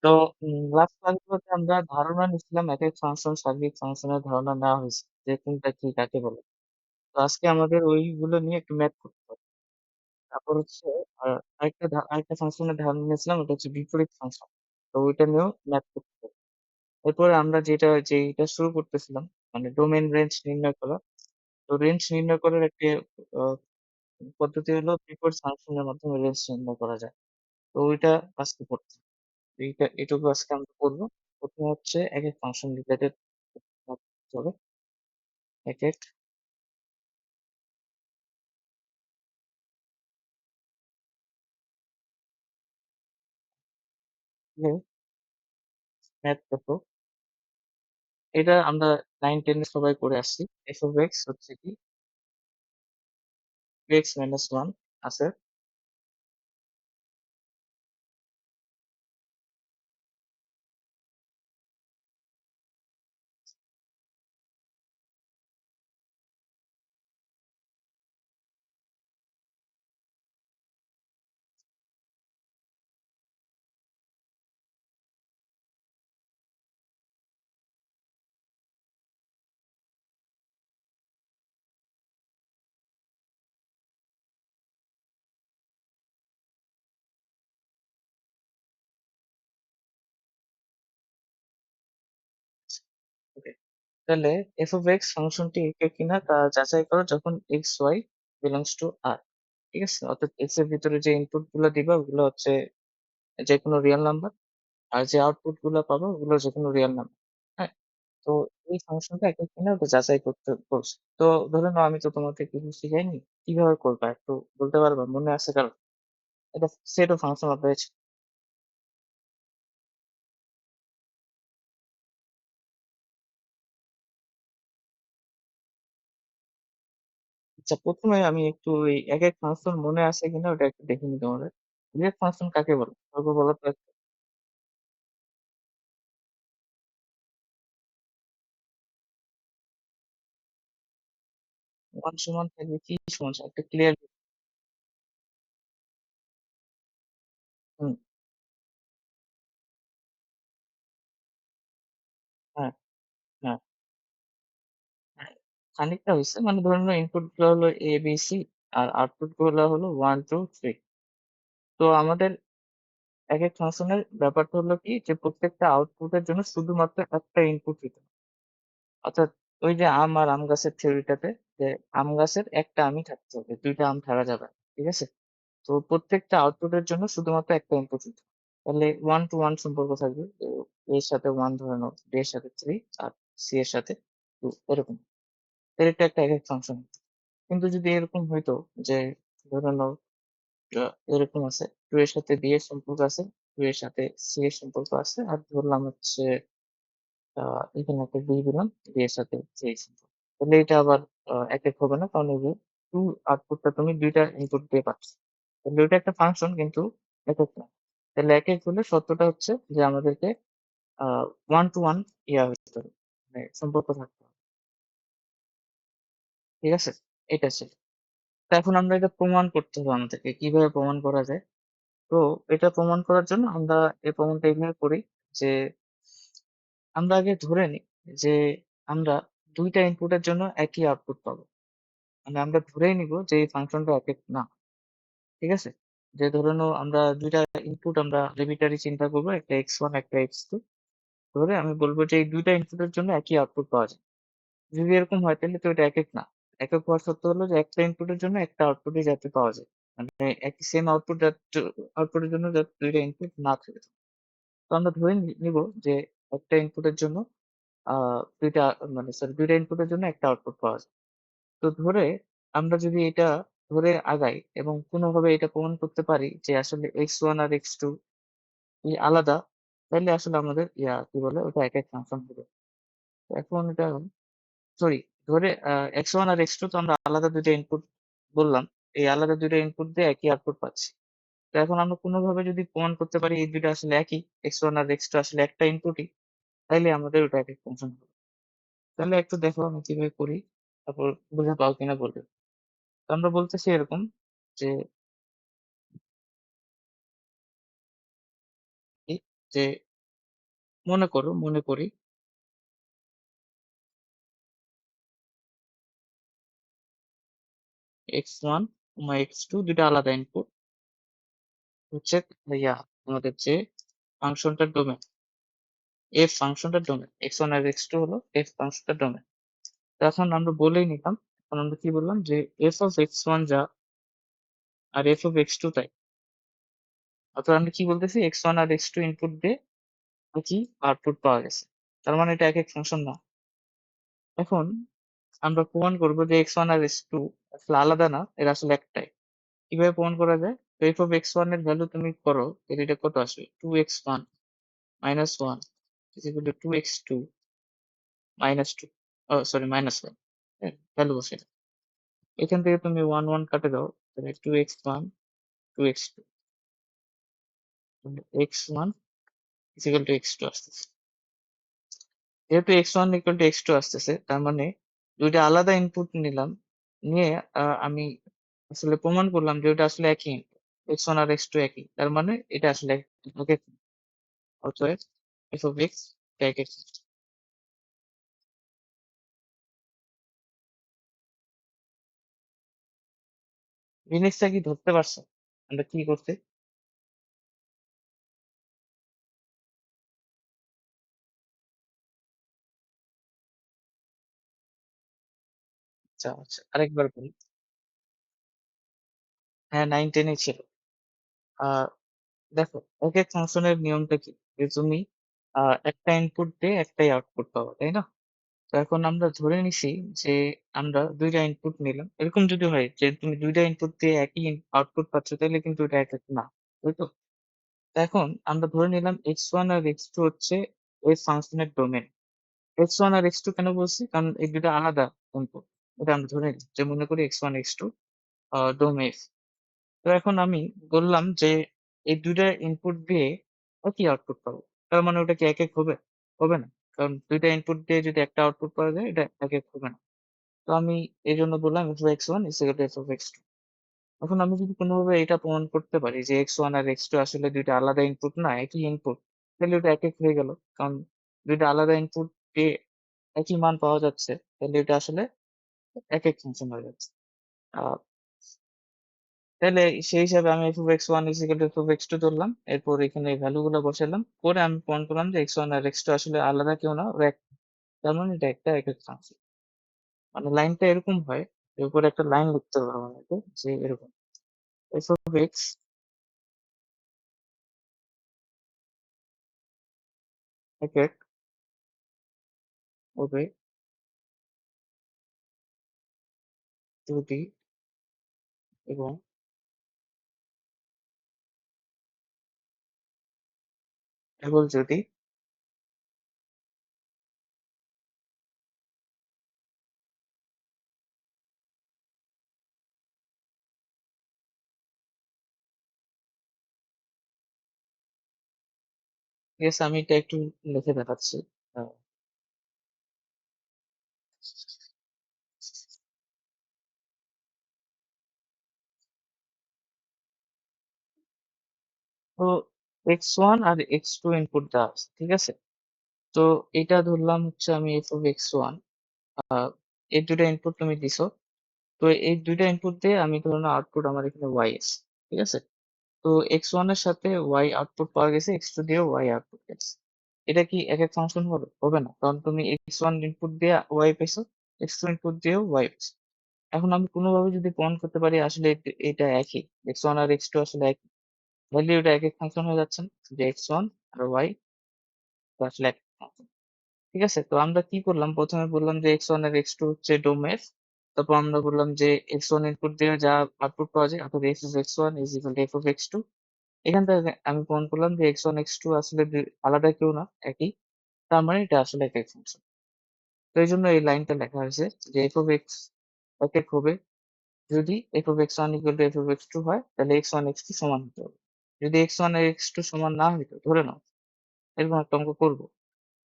তো লাস্ট ক্লাসগুলোতে আমরা ধারণা নিচ্ছিলাম একেক ফাংশন, সার্বিক ফাংশনের ধারণা নেওয়া হয়েছে যে কোনটা কি কাকে বলে। তো আজকে আমাদের ওইগুলো নিয়ে একটু ম্যাথ করতে হবে। তারপর হচ্ছে আ আরেকটা ফাংশনের ধারণা নিয়েছিলাম, ওটা হচ্ছে বিপরীত ফাংশন। তো ওইটা নিয়েও ম্যাথ করতে হবে। এরপরে আমরা যেইটা শুরু করতেছিলাম, মানে ডোমেইন রেঞ্জ নির্ণয় করা। তো রেঞ্জ নির্ণয় করার একটি আ পদ্ধতি হলো বিপরীত ফাংশনের মাধ্যমে রেঞ্জ নির্ণয় করা যায়। তো ওইটা আজকে করতে হবে। এটুকু আজকে আমরা করব। ১ম এ হচ্ছে একেক ফাংশন রিলেটেড করতে হবে। একেক ম্যাথ করব। এটা আমরা 9-10 এ সবাই করে আসছি। f of x হচ্ছে কি 2x - 1 আছে। ওকে। তাহলে f of x ফাংশনটি একক কিনা তা যাচাই করো যখন x, y belongs to R। ঠিক আছে? অর্থাৎ x এর ভিতরে যে ইনপুট গুলা দিবা ওগুলো হচ্ছে যেকোনো রিয়াল নাম্বার। আর যে আউটপুট গুলা পাবা ওগুলো যেকোনো রিয়াল নাম্বার। হ্যাঁ? তো এই ফাংশনটা একক কিনা ওটা যাচাই করতে বলছে। তো ধরে নাও আমি তো তোমাকে কিছু শিখাইনি। কিভাবে করবা একটু বলতে পারবা? মনে আছে কারো? এটা set of function of h। আচ্ছা, ১ম এ আমি একটু ওই একেক ফাংশন মনে আছে কিনা ওটা একটু দেখে নিই তোমাদের। বুলেট ফাংশন কাকে বলে? তারপর বলো তো একটু। 1 সমান থাকবে কি সমান? একটা ক্লিয়ার হুম, হ্যাঁ, হ্যাঁ, হ্যাঁ। খানিকটা হইছে। মানে ধরে নাও ইনপুট গুলো হলো A, B, C আর আউটপুট গুলো হলো 1, 2, 3। তো আমাদের একেক ফাংশনের ব্যাপারটা হলো কি যে প্রত্যেকটা আউটপুটের জন্য শুধুমাত্র একটা ইনপুট দিতে হবে। অর্থাৎ ওই যে আম আর আম গাছের থিওরিটাতে যে আম গাছের একটা আমই থাকতে হবে। ২ টা আম থাকা যাবে না। ঠিক আছে? তো প্রত্যেকটা আউটপুটের জন্য শুধুমাত্র একটা ইনপুট দিতে হবে। তাহলে 1 to 1 সম্পর্ক থাকবে। তো A এর সাথে 1 ধরে নাও, B এর সাথে 3 আর C এর সাথে 2 এরকম। এর এটা একটা একক ফাংশন। কিন্তু যদি এরকম হইতো যে ধরে নাও আ এরকম আছে 2 এর সাথে B এর সম্পর্ক আছে, 2 এর সাথে C এর সম্পর্ক আছে। আর ধরলাম হচ্ছে আ এখানে একটা B দিলাম, B এর সাথে C এর সম্পর্ক। তাহলে এটা আবার একক হবে না। কারণ এই যে 2 আউটপুটটা তুমি ২ টা ইনপুট দিয়ে পাচ্ছ। তাহলে ওইটা একটা ফাংশন কিন্তু একক না। তাহলে একক হলে সত্যটা হচ্ছে যে আমাদেরকে আ 1 to 1 হইতে হবে। মানে সম্পর্ক থাকতে হবে। ঠিক আছে? এটা ছিল। তো এখন আমরা এটা প্রমাণ করতে হবে আমাদেরকে। কিভাবে প্রমাণ করা যায়? তো এটা প্রমাণ করার জন্য আমরা এই প্রমাণটা এভাবে করি যে আমরা আগে ধরে নিই যে আমরা ২ টা ইনপুটের জন্য একই আউটপুট পাবো। মানে আমরা ধরেই নিব যে এই ফাংশনটা একক না। ঠিক আছে? যে ধরে নাও আমরা ২ টা ইনপুট আমরা আরবিট্রারি চিন্তা করব। একটা x1 একটা x2 ধরে আমি বলব যে এই ২ টা ইনপুটের জন্য একই আউটপুট পাওয়া যায়। যদি এরকম হয় তাহলে তো এটা একক না। একক হওয়ার শর্ত হলো যে একটা ইনপুটের জন্য একটা আউটপুটই যাতে পাওয়া যায়। মানে একই সেম আউটপুটের জন্য যাতে ২ টা ইনপুট না থাকে। তো আমরা ধরে নিব যে একটা ইনপুটের জন্য আ ২ টা মানে সরি ২ টা ইনপুটের জন্য একটা আউটপুট পাওয়া যায়। তো ধরে আমরা যদি এটা ধরে আগাই এবং কোনভাবে এটা প্রমাণ করতে পারি যে আসলে x1 আর x2 আলাদা, তাইলে আসলে আমাদের কি বলে ওটা একক ফাংশন হবে। এখন এটা সরি ধরে x1 আর x2 তো আমরা আলাদা ২ টা ইনপুট বললাম। এই আলাদা ২ টা ইনপুট দিয়ে একই আউটপুট পাচ্ছি। তো এখন আমরা কোনভাবে যদি প্রমাণ করতে পারি এই ২ টা আসলে একই, x1 আর x2 আসলে একটা ইনপুটই, তাইলে আমাদের ওটা একক ফাংশন হবে। তাহলে একটু দেখো আমি কিভাবে করি। তারপর বুঝে পাও কিনা বলবে। তো আমরা বলতেছি এরকম যে কি যে মনে করি x1, x2 দুইটা আলাদা ইনপুট হচ্ছে ইয়া আমাদের যে ফাংশনটার ডোমেন, f ফাংশনটার ডোমেন, x1 আর x2 হলো f ফাংশনটার ডোমেন। তো এখন আমরা বলেই নিলাম, এখন আমরা কি বললাম যে f of x1 যা আর f of x2 তাই। অর্থাৎ আমরা কি বলতেছি, x1 আর x2 ইনপুট দিয়ে একই আউটপুট পাওয়া গেছে, তার মানে এটা এক এক ফাংশন না। এখন আমরা প্রমাণ করবো যে x1 আর x2 আসলে আলাদা না, এরা আসলে একটাই। কিভাবে প্রমাণ করা যায়? তো f of x1 এর ভ্যালু তুমি করো, তাহলে এটা কত আসবে, 2x1 minus 1 is equal to 2x2 minus 2, sorry minus 1, হ্যাঁ ভ্যালু বসে দাও। এখান থেকে তুমি 1 1 কাটে দাও, তাহলে 2x1 2x2 x1 is equal to x2 আসতেছে। যেহেতু x1 equal to x2 আসতেছে, তার মানে দুইটা আলাদা ইনপুট নিলাম, নিয়ে আমি আসলে প্রমাণ করলাম যে ওটা আসলে একই ইনপুট, x1 আর x2 একই, তার মানে এটা আসলে এক। অতএব f of x এক এক। জিনিসটা কি ধরতে পারছো আমরা কি করতে? আচ্ছা আচ্ছা, আরেকবার বলি। হ্যাঁ, 9 10 ছিল। আহ দেখো, এক এক ফাংশনের নিয়মটা কি, যে তুমি একটা ইনপুট দিয়ে একটাই আউটপুট পাবো, তাই না? তো এখন আমরা ধরে নিছি যে আমরা দুইটা ইনপুট নিলাম, এরকম যদি হয় যে তুমি দুইটা ইনপুট দিয়ে একই আউটপুট পাচ্ছ, তাহলে কিন্তু এটা এক এক না, তাই তো? তো এখন আমরা ধরে নিলাম x1 আর x2 হচ্ছে ওই ফাংশনের ডোমেন। x1 আর x2 কেন বলছি, কারণ এই দুটো আলাদা ইনপুট, এটা আমরা ধরে নিই যে মনে করি x1 x2 ডোমেন। তো এখন আমি বললাম যে এই দুইটা ইনপুট দিয়ে একই আউটপুট পাবো, তার মানে ওটা কি এক এক হবে? হবে না, কারণ দুইটা ইনপুট দিয়ে যদি একটা আউটপুট পাওয়া যায়, এটা এক এক হবে না। তো আমি এই জন্য বললাম f of x1 is equal to f of x2। এখন আমি যদি কোনোভাবে এটা প্রমাণ করতে পারি যে x1 আর x2 আসলে দুইটা আলাদা ইনপুট না, একই ইনপুট, তাহলে ওটা এক এক হয়ে গেল, কারণ দুইটা আলাদা ইনপুট দিয়ে একই মান পাওয়া যাচ্ছে, তাহলে এটা আসলে এক এক ফাংশন হয়ে যাচ্ছে। আহ তাহলে সেই হিসাবে আমি f of x1 is equal to f of x2 ধরলাম, এরপর এখানে ভ্যালু গুলো বসালাম, করে আমি প্রমাণ করলাম যে x1 আর x2 আসলে আলাদা কেউ না, ওরা এক। তার মানে এটা একটা এক এক ফাংশন। মানে লাইনটা এরকম হয়, এর উপরে একটা লাইন লিখতে হবে আমাকে, যে এরকম f of x এক এক হবে যদি এবং কেবল যদি yes, আমি এটা একটু লিখে দেখাচ্ছি। আহ, তো x1 আর x2 ইনপুট দেওয়া আছে, ঠিক আছে? তো এটা ধরলাম হচ্ছে আমি f of x1, এই দুটো ইনপুট তুমি দিছো। তো এই দুইটা ইনপুট দিয়ে আমি ধরুন আউটপুট আমার এখানে y আছে, ঠিক আছে? তো x1 এর সাথে y আউটপুট পাওয়া গেছে, x2 দিয়েও y আউটপুট গেছে। এটা কি এক এক ফাংশন হবে? হবে না, কারণ তুমি x1 ইনপুট দিয়ে y পেয়েছো, x2 ইনপুট দিয়েও y পেয়েছো। এখন আমি কোনোভাবে যদি প্রমাণ করতে পারি আসলে এটা একই, x1 আর x2 আসলে একই, তাহলে ওটা এক এক ফাংশন হয়ে যাচ্ছে না, যে x1 আর y আসলে এক ফাংশন। ঠিক আছে, তো আমরা কি করলাম, প্রথমে বললাম যে x1 আর x2 হচ্ছে ডোমেন। তারপর আমরা বললাম যে x1 ইনপুট দিয়ে যা আউটপুট পাওয়া যায়, অর্থাৎ f of x1 is equal to f of x2। এখান থেকে আমি প্রমাণ করলাম যে x1 x2 আসলে আলাদা কেউ না, একই, তার মানে এটা আসলে এক এক ফাংশন। তো এই জন্য এই লাইনটা লেখা হয়েছে যে f of x এক এক হবে যদি f of x1 equal to f of x2 হয়, তাহলে x1 x2 সমান হতে হবে। যদি x1 আর x2 সমান না হইতো, ধরে নাও এরকম একটা অঙ্ক করবো,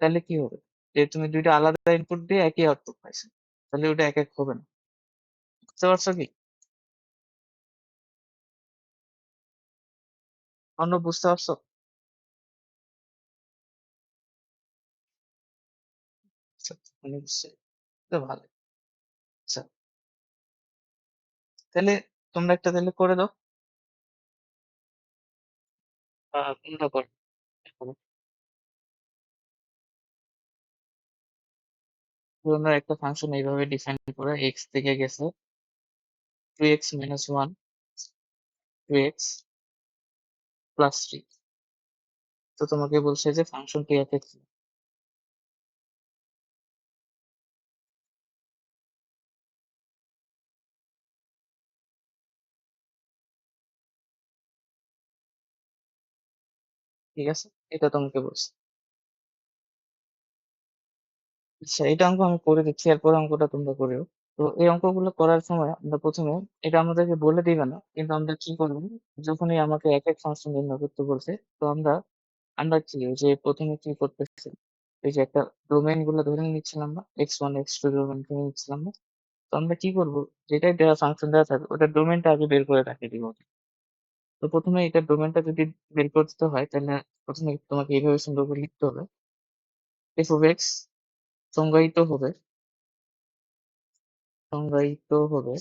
তাহলে কি হবে, যে তুমি দুইটা আলাদা ইনপুট দিয়ে একই আউটপুট পাইছো, তাহলে ওটা এক এক হবে না। বুঝতে পারছো কি? অন্য বুঝতে পারছো? আচ্ছা, মানে বুঝছি। তো ভালো। আচ্ছা, তাহলে তোমরা একটা তাহলে করে দাও। কোনটা করো? তোমরা একটা ফাংশন এইভাবে ডিফাইন করে এক্স থেকে গেছে 2x minus 1, 2x প্লাস 3। তো তোমাকে বলছে যে ফাংশনটি f(x) ঠিক আছে, এটা তোমাকে বলছে। আচ্ছা, এটা অঙ্ক আমি করে দিচ্ছি, এরপর অঙ্কটা তোমরা করিও। তো এই অঙ্কগুলো করার সময় আমরা প্রথমে, এটা আমাদেরকে বলে দিবে না, কিন্তু আমরা কি করবো, যখনই আমাকে এক এক ফাংশন নির্ণয় করতে বলছে, তো আমরা আমরা কি ওই যে প্রথমে কি করতেছি, এই যে একটা ডোমেইন গুলো ধরে নিচ্ছিলাম না, x1 x2 ডোমেইন ধরে নিচ্ছিলাম না। তো আমরা কি করবো, যেটাই দেওয়া ফাংশন দেওয়া থাকবে ওটার ডোমেইনটা আগে বের করে রাখিয়ে দিব। তো প্রথমে এটার ডোমেইনটা যদি বের করতে হয়, তাহলে প্রথমে তোমাকে এইভাবে সুন্দর করে লিখতে হবে, এফ অফ এক্স সংজ্ঞায়িত হবে সংজ্ঞায়িত হবে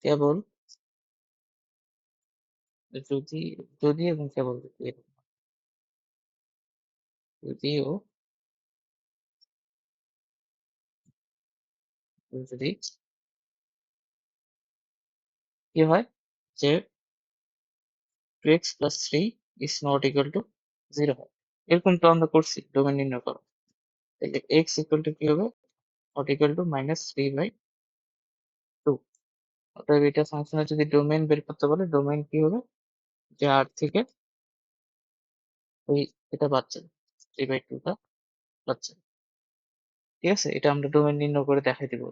কেবল যদি, যদি এবং কেবল যদি, যদিও যদি কি হয়, যে 2x plus 3 is not equal to 0 হয়। এরকম তো আমরা করছি ডোমেইন নির্ণয় করো। তাহলে x equal to কি হবে, not equal to minus 3 by 2। অতএব এটা ফাংশনের যদি ডোমেইন বের করতে বলে, ডোমেইন কি হবে, যে R থেকে ওই এটা বাচ্চা 3 by 2 টা বাচ্চা। ঠিক আছে, এটা আমরা ডোমেইন নির্ণয় করে দেখাই দিব।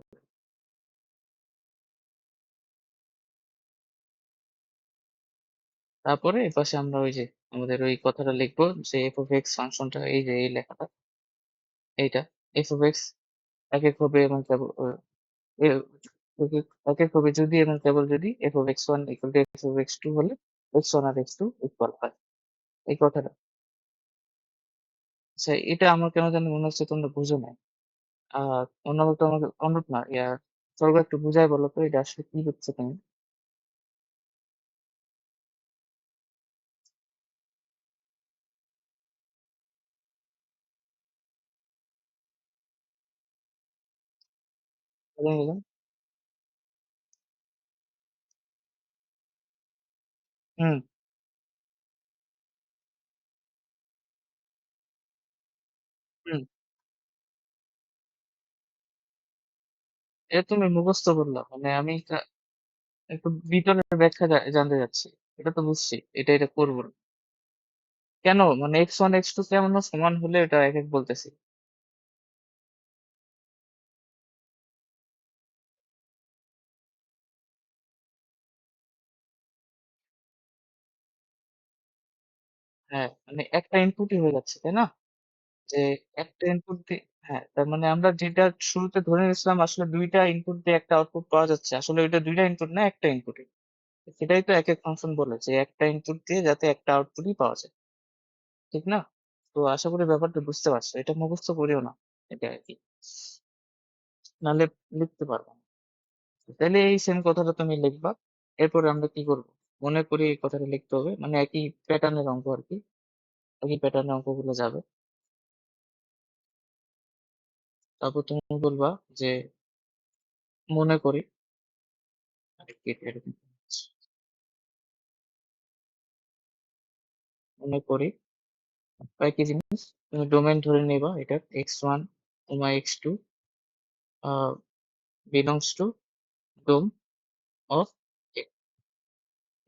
তারপরে এপাশে আমরা ওই যে আমাদের ওই কথাটা লিখবো, যে এফ অফ এক্স ফাংশনটা, এই যে এই লেখাটা, এইটা এফ অফ এক্স একক হবে এবং কেবল একক হবে যদি এবং কেবল যদি f of x one equal to f of x two হলে এক্স ওয়ান আর এক্স টু ইকুয়াল হয়, এই কথাটা। আচ্ছা, এটা আমার কেন জানি মনে হচ্ছে তোমরা বুঝো না। অন্যভাবে তো আমাকে অনুরোধ না, স্বর্গ একটু বুঝাই বলো তো এটা আসলে কি হচ্ছে তুমি। বুঝে নিলাম। হুম। হুম। এটা তুমি মুখস্থ করলা, মানে আমি একটু ভিতরের ব্যাখ্যা জানতে চাচ্ছি। এটা তো বুঝছি, এটা করবো না। কেন, মানে এক্স ওয়ান এক্স টু কেমন সমান হলে এটা এক এক বলতেছি। হ্যাঁ, মানে একটা ইনপুটই হয়ে যাচ্ছে, তাই না? যে একটা ইনপুট দিয়ে, হ্যাঁ, তার মানে আমরা যেটা শুরুতে ধরে নিয়েছিলাম আসলে দুইটা ইনপুট দিয়ে একটা আউটপুট পাওয়া যাচ্ছে, আসলে ওইটা দুইটা ইনপুট না, একটা ইনপুট। সেটাই তো এক এক ফাংশন বলে, যে একটা ইনপুট দিয়ে যাতে একটা আউটপুটই পাওয়া যায়, ঠিক না? তো আশা করি ব্যাপারটা বুঝতে পারছো, এটা মুখস্থ করিও না, এটা আর কি, নাহলে লিখতে পারবো না। তাহলে এই সেম কথাটা তুমি লিখবা। এরপরে আমরা কি করব, মনে করি এই কথাটা লিখতে হবে, মানে একই প্যাটার্নের অঙ্ক আর কি, একই প্যাটার্নের অঙ্কগুলো যাবে। তারপর তুমি বলবা যে মনে করি, এরকম, মনে করি একই জিনিস, তুমি ডোমেইন ধরে নিবা, এটা x1 x2 belongs to dom of a।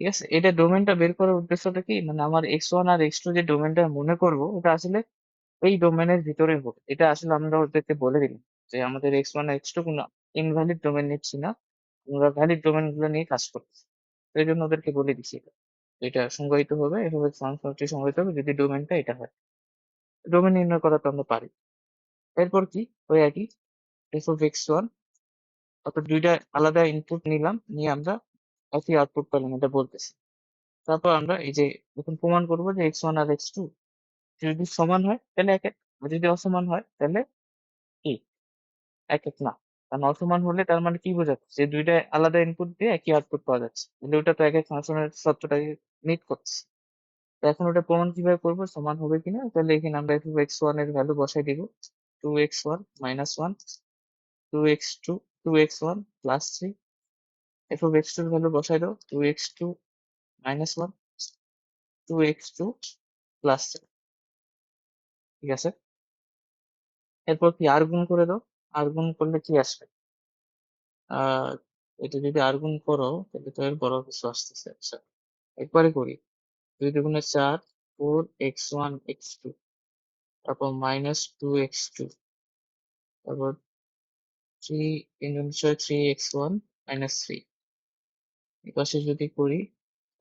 ঠিক আছে, এটা ডোমেইনটা বের করার উদ্দেশ্যটা কি, মানে আমার x1 আর x2 যে ডোমেইনটা মনে করব, ওটা আসলে এই ডোমেইনের ভিতরে হবে। এটা আসলে আমরা ওদেরকে বলে দিলাম যে আমাদের x1 x2 কোনো ইনভ্যালিড ডোমেইন নিচ্ছি না, আমরা ভ্যালিড ডোমেইন গুলো নিয়ে কাজ করছি। তো এই জন্য ওদেরকে বলে দিচ্ছি এটা, এটা সংজ্ঞায়িত হবে, এভাবে ফাংশনটি সংজ্ঞায়িত হবে যদি ডোমেইনটা এটা হয়। ডোমেইন নির্ণয় করা তো আমরা পারি। এরপর কি, ওই একই এফ অফ এক্স ওয়ান, অর্থাৎ দুইটা আলাদা ইনপুট নিলাম, নিয়ে আমরা একই আউটপুট পেলাম, এটা বলতেছি। তারপর আমরা এই যে এখন প্রমাণ করবো যে এক্স ওয়ান আর এক্স টু যদি সমান হয়, তাহলে আর যদি অসমান হয় তাহলে কি এক এক না। কারণ অসমান হলে তার মানে কি বোঝাচ্ছে যে দুইটা আলাদা ইনপুট দিয়ে একই আউটপুট পাওয়া যাচ্ছে, কিন্তু ওটা তো এক এক ফাংশনের সত্যটাকে মিট করছে। তো এখন ওটা প্রমাণ কিভাবে করবো সমান হবে কিনা, তাহলে এখানে আমরা একটু x1 এর ভ্যালু বসাই দিব। 2x1 minus 1, 2x2, 2x1 plus 3, f of x2 এর ভ্যালু বসাই দাও, 2x2 minus 1, 2x2 plus 3। ঠিক আছে, এরপর কি আর গুণ করে দাও। আর গুণ করলে কি আসবে? আহ এটা যদি আর গুণ করো তাহলে তো এর বড় কিছু আসতেছে। আচ্ছা, একবারে করি। 2 × 4, 4x1 x2, তারপর -2x2, তারপর 3 × 3 x1 - 3, এপাশে যদি করি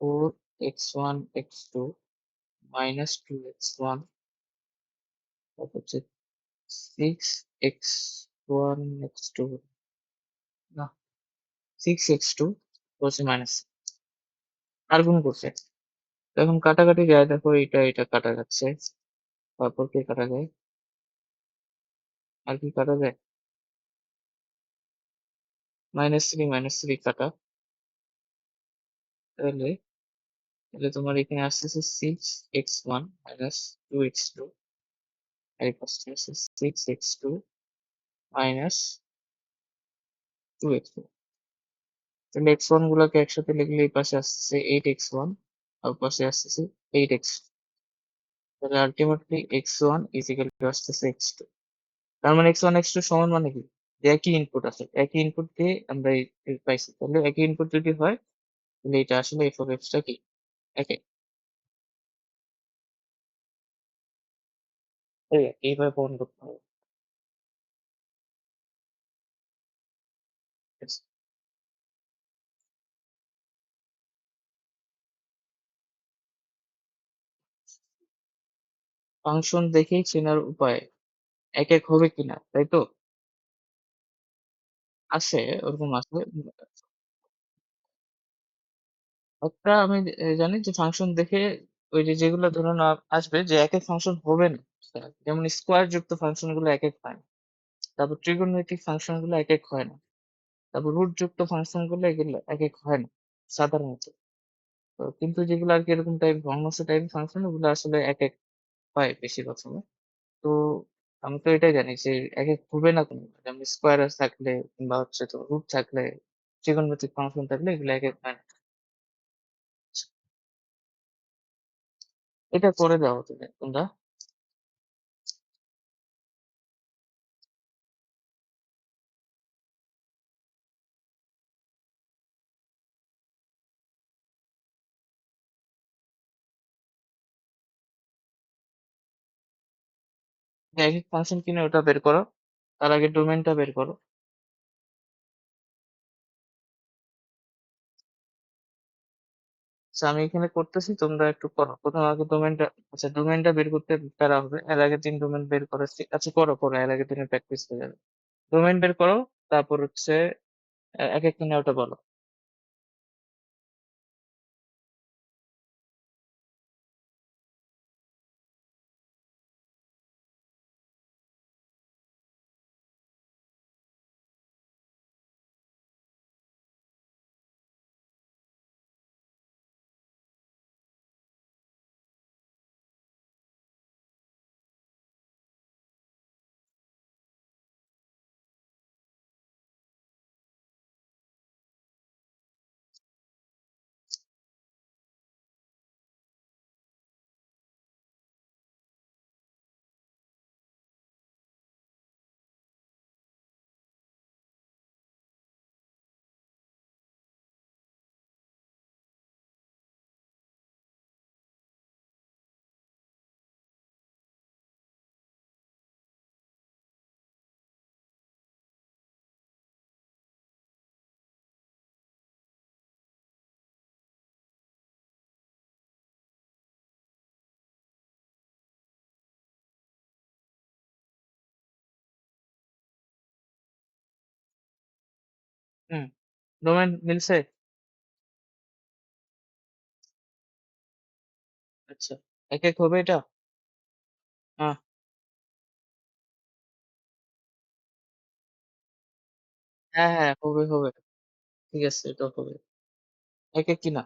4x1 x2 -2x1, তারপর হচ্ছে 6x1 x2, না 6x2 বলছে মাইনাস, আর গুণ করছে। তো এখন কাটাকাটি যায়, দেখো এটা এটা কাটা যাচ্ছে, তারপর কি কাটা যায়, আর কি কাটা যায়, -3 কাটা, তাহলে তাহলে তোমার এখানে আসতেছে 6x1 -2x2, আর এই পাশে আছে 6x2 -2x2। তাহলে x1 গুলাকে একসাথে লিখলে এই পাশে আসতেছে 8x1, আর পাশে আসতেছে 8x, তাহলে আলটিমেটলি x1 ইজিক্যাল টু আসতেছে x2। তার মানে x1 x2 সমান মানে কি, যে একই ইনপুট আছে, একই ইনপুট দিয়ে আমরা এই পাইছি, তাহলে একই ইনপুট যদি হয় তাহলে এটা আসলে f of x টা কি একই। এইভাবে প্রমাণ করতে হবে। ফাংশন দেখেই চেনার উপায় এক এক হবে কিনা, তাই তো? আছে, ওরকম আছে। একটা আমি জানি যে ফাংশন দেখে ওই যে যেগুলো ধরুন আসবে যে এক এক ফাংশন হবে না, যেমন স্কোয়ার যুক্ত ফাংশন গুলো এক এক হয় না, তারপর ট্রিগোনোমেট্রিক ফাংশন গুলো এক এক হয় না, তারপর রুট যুক্ত ফাংশন গুলো এগুলো এক এক হয় না সাধারণত। তো কিন্তু যেগুলো আর কি এরকম টাইপ ভগ্নাংশ টাইপ ফাংশন, ওগুলো আসলে এক এক হয় বেশিরভাগ সময়। তো আমি তো এটাই জানি যে এক এক হবে না কোনো, যেমন স্কোয়ার থাকলে কিংবা হচ্ছে তো রুট থাকলে, ট্রিগোনোমেট্রিক ফাংশন থাকলে এগুলো এক এক হয় না। এটা করে দাও তুমি তোমরা। এক এক ফাংশন কিনে ওটা বের করো, তার আগে ডোমেনটা বের করো। আচ্ছা, আমি এখানে করতেছি, তোমরা একটু করো। প্রথমে আগে ডোমেনটা, আচ্ছা ডোমেনটা বের করতে প্যারা হবে, এর আগে 3 ডোমেন বের করেছি। আচ্ছা করো করো, এর আগে দিনের প্র্যাকটিস হয়ে যাবে। ডোমেন বের করো, তারপর হচ্ছে এক এক কিনে ওটা বলো। হুম, ডোমেন মিলছে। আচ্ছা, এক এক হবে এটা। হ্যাঁ, হ্যাঁ হ্যাঁ, হবে হবে। ঠিক আছে, এটা হবে। এক এক কিনা।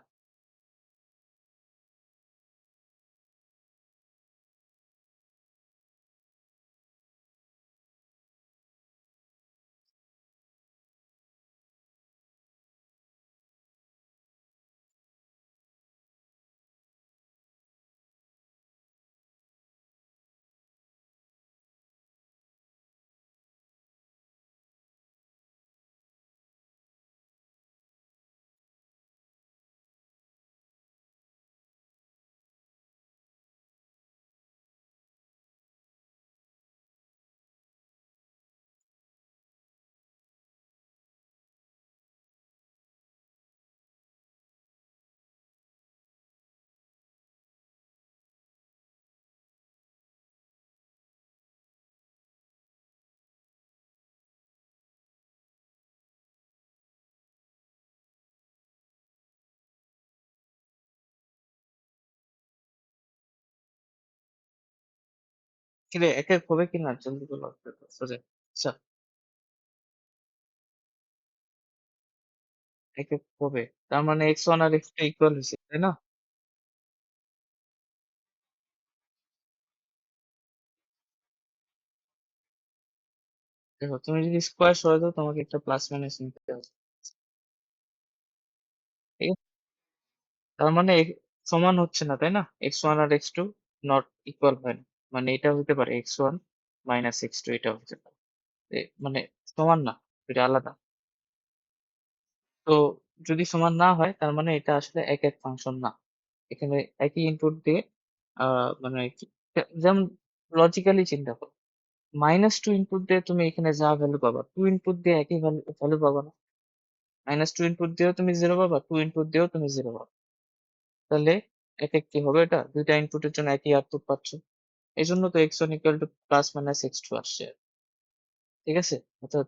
কিরে, এক এক হবে কিনা জলদি বলো সোজা। আচ্ছা, এক এক হবে, তার মানে এক্স ওয়ান আর এক্স টু ইকুয়াল হয়েছে, তাই না? দেখো, তুমি যদি স্কোয়ার সরাই দাও তোমাকে একটা প্লাস মাইনাস নিতে হবে। ঠিক আছে? তার মানে সমান হচ্ছে না, তাই না? এক্স ওয়ান আর এক্স টু নট ইকুয়াল হয় না। মানে এটা হতে পারে x one minus x two, এটা হতে পারে। মানে সমান না, এটা আলাদা। তো যদি সমান না হয় তার মানে এটা আসলে এক এক ফাংশন না। এখানে একই ইনপুট দিয়ে মানে যেমন লজিক্যালি চিন্তা করো, মাইনাস টু ইনপুট দিয়ে তুমি এখানে যা ভ্যালু পাবা, টু ইনপুট দিয়ে একই ভ্যালু ভ্যালু পাবা না। মাইনাস টু ইনপুট দিয়েও তুমি জিরো পাবা, টু ইনপুট দিয়েও তুমি জিরো পাবা। তাহলে এক এক কি হবে, এটা দুইটা ইনপুটের জন্য একই আউটপুট পাচ্ছ। এই জন্য তো x one equal to plus minus x two আসছে। ঠিক আছে? অর্থাৎ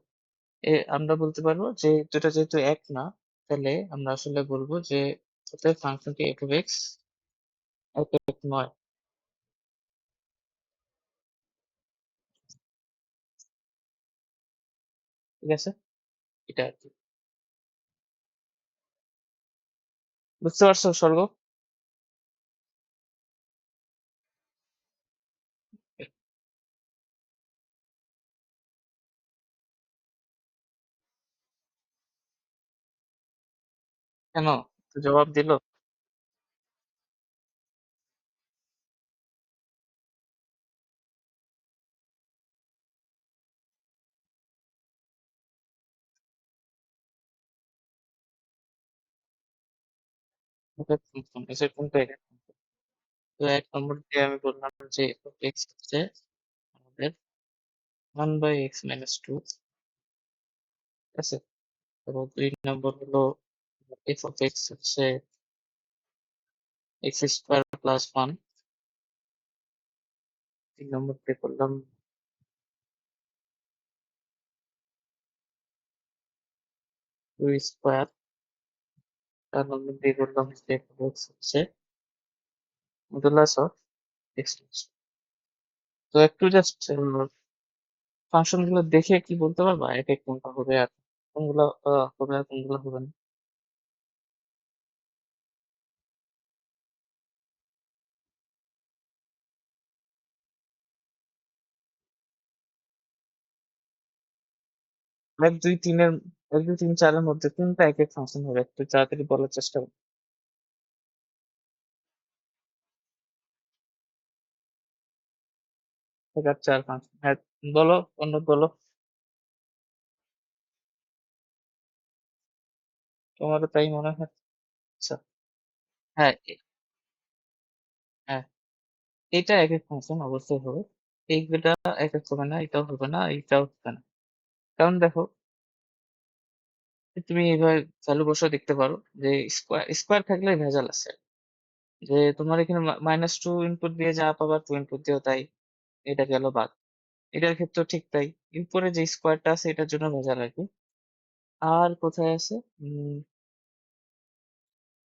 আমরা বলতে পারবো যে দুটা যেহেতু এক না, তাহলে আমরা আসলে বলবো যে অতএব ফাংশনটি এফ অফ এক্স এক এক নয়। ঠিক আছে? এটা আর কি। বুঝতে পারছো স্বর্গ? কেন? তো জবাব দিল। এটা function, এসে কোনটা এটা? তো এক নম্বর দিয়ে আমি বললাম যে এফ অফ এক্স হচ্ছে আমাদের one by x minus two. ঠিক আছে? এবং দুই নম্বর হলো এফ অফ এক্স হচ্ছে এক্স স্কোয়ার প্লাস ওয়ান। তিন নম্বর দিয়ে করলাম টু স্কোয়ার। চার নম্বর দিয়ে করলাম হচ্ছে এফ অফ এক্স হচ্ছে মডুলাস অফ এক্স। তো একটু জাস্ট ফাংশন গুলো দেখে কি বলতে পারবা এক এক কোনটা হবে আর কোনগুলো হবে আর কোনগুলো হবে না? এক দুই তিনের, এক দুই তিন চারের মধ্যে কোনটা এক এক ফাংশন হবে একটু তাড়াতাড়ি বলার চেষ্টা করো। এক আর চার ফাংশন, হ্যাঁ। বলো, অন্য বলো। তোমারও তাই মনে হয়? আচ্ছা। হ্যাঁ হ্যাঁ, এটা এক এক ফাংশন অবশ্যই হবে। এইটা এক এক হবে না, এটাও হবে না, এইটাও হবে না। কারণ দেখো, তুমি এইভাবে ভ্যালু বসে দেখতে পারো যে স্কোয়ার স্কোয়ার থাকলে ভেজাল আছে। যে তোমার এখানে মাইনাস টু ইনপুট দিয়ে যা পাবা টু ইনপুট দিয়েও তাই, এটা গেল বাদ। এটার ক্ষেত্রেও ঠিক তাই। উপরে যে স্কোয়ারটা আছে এটার জন্য ভেজাল আর কি। আর কোথায় আছে?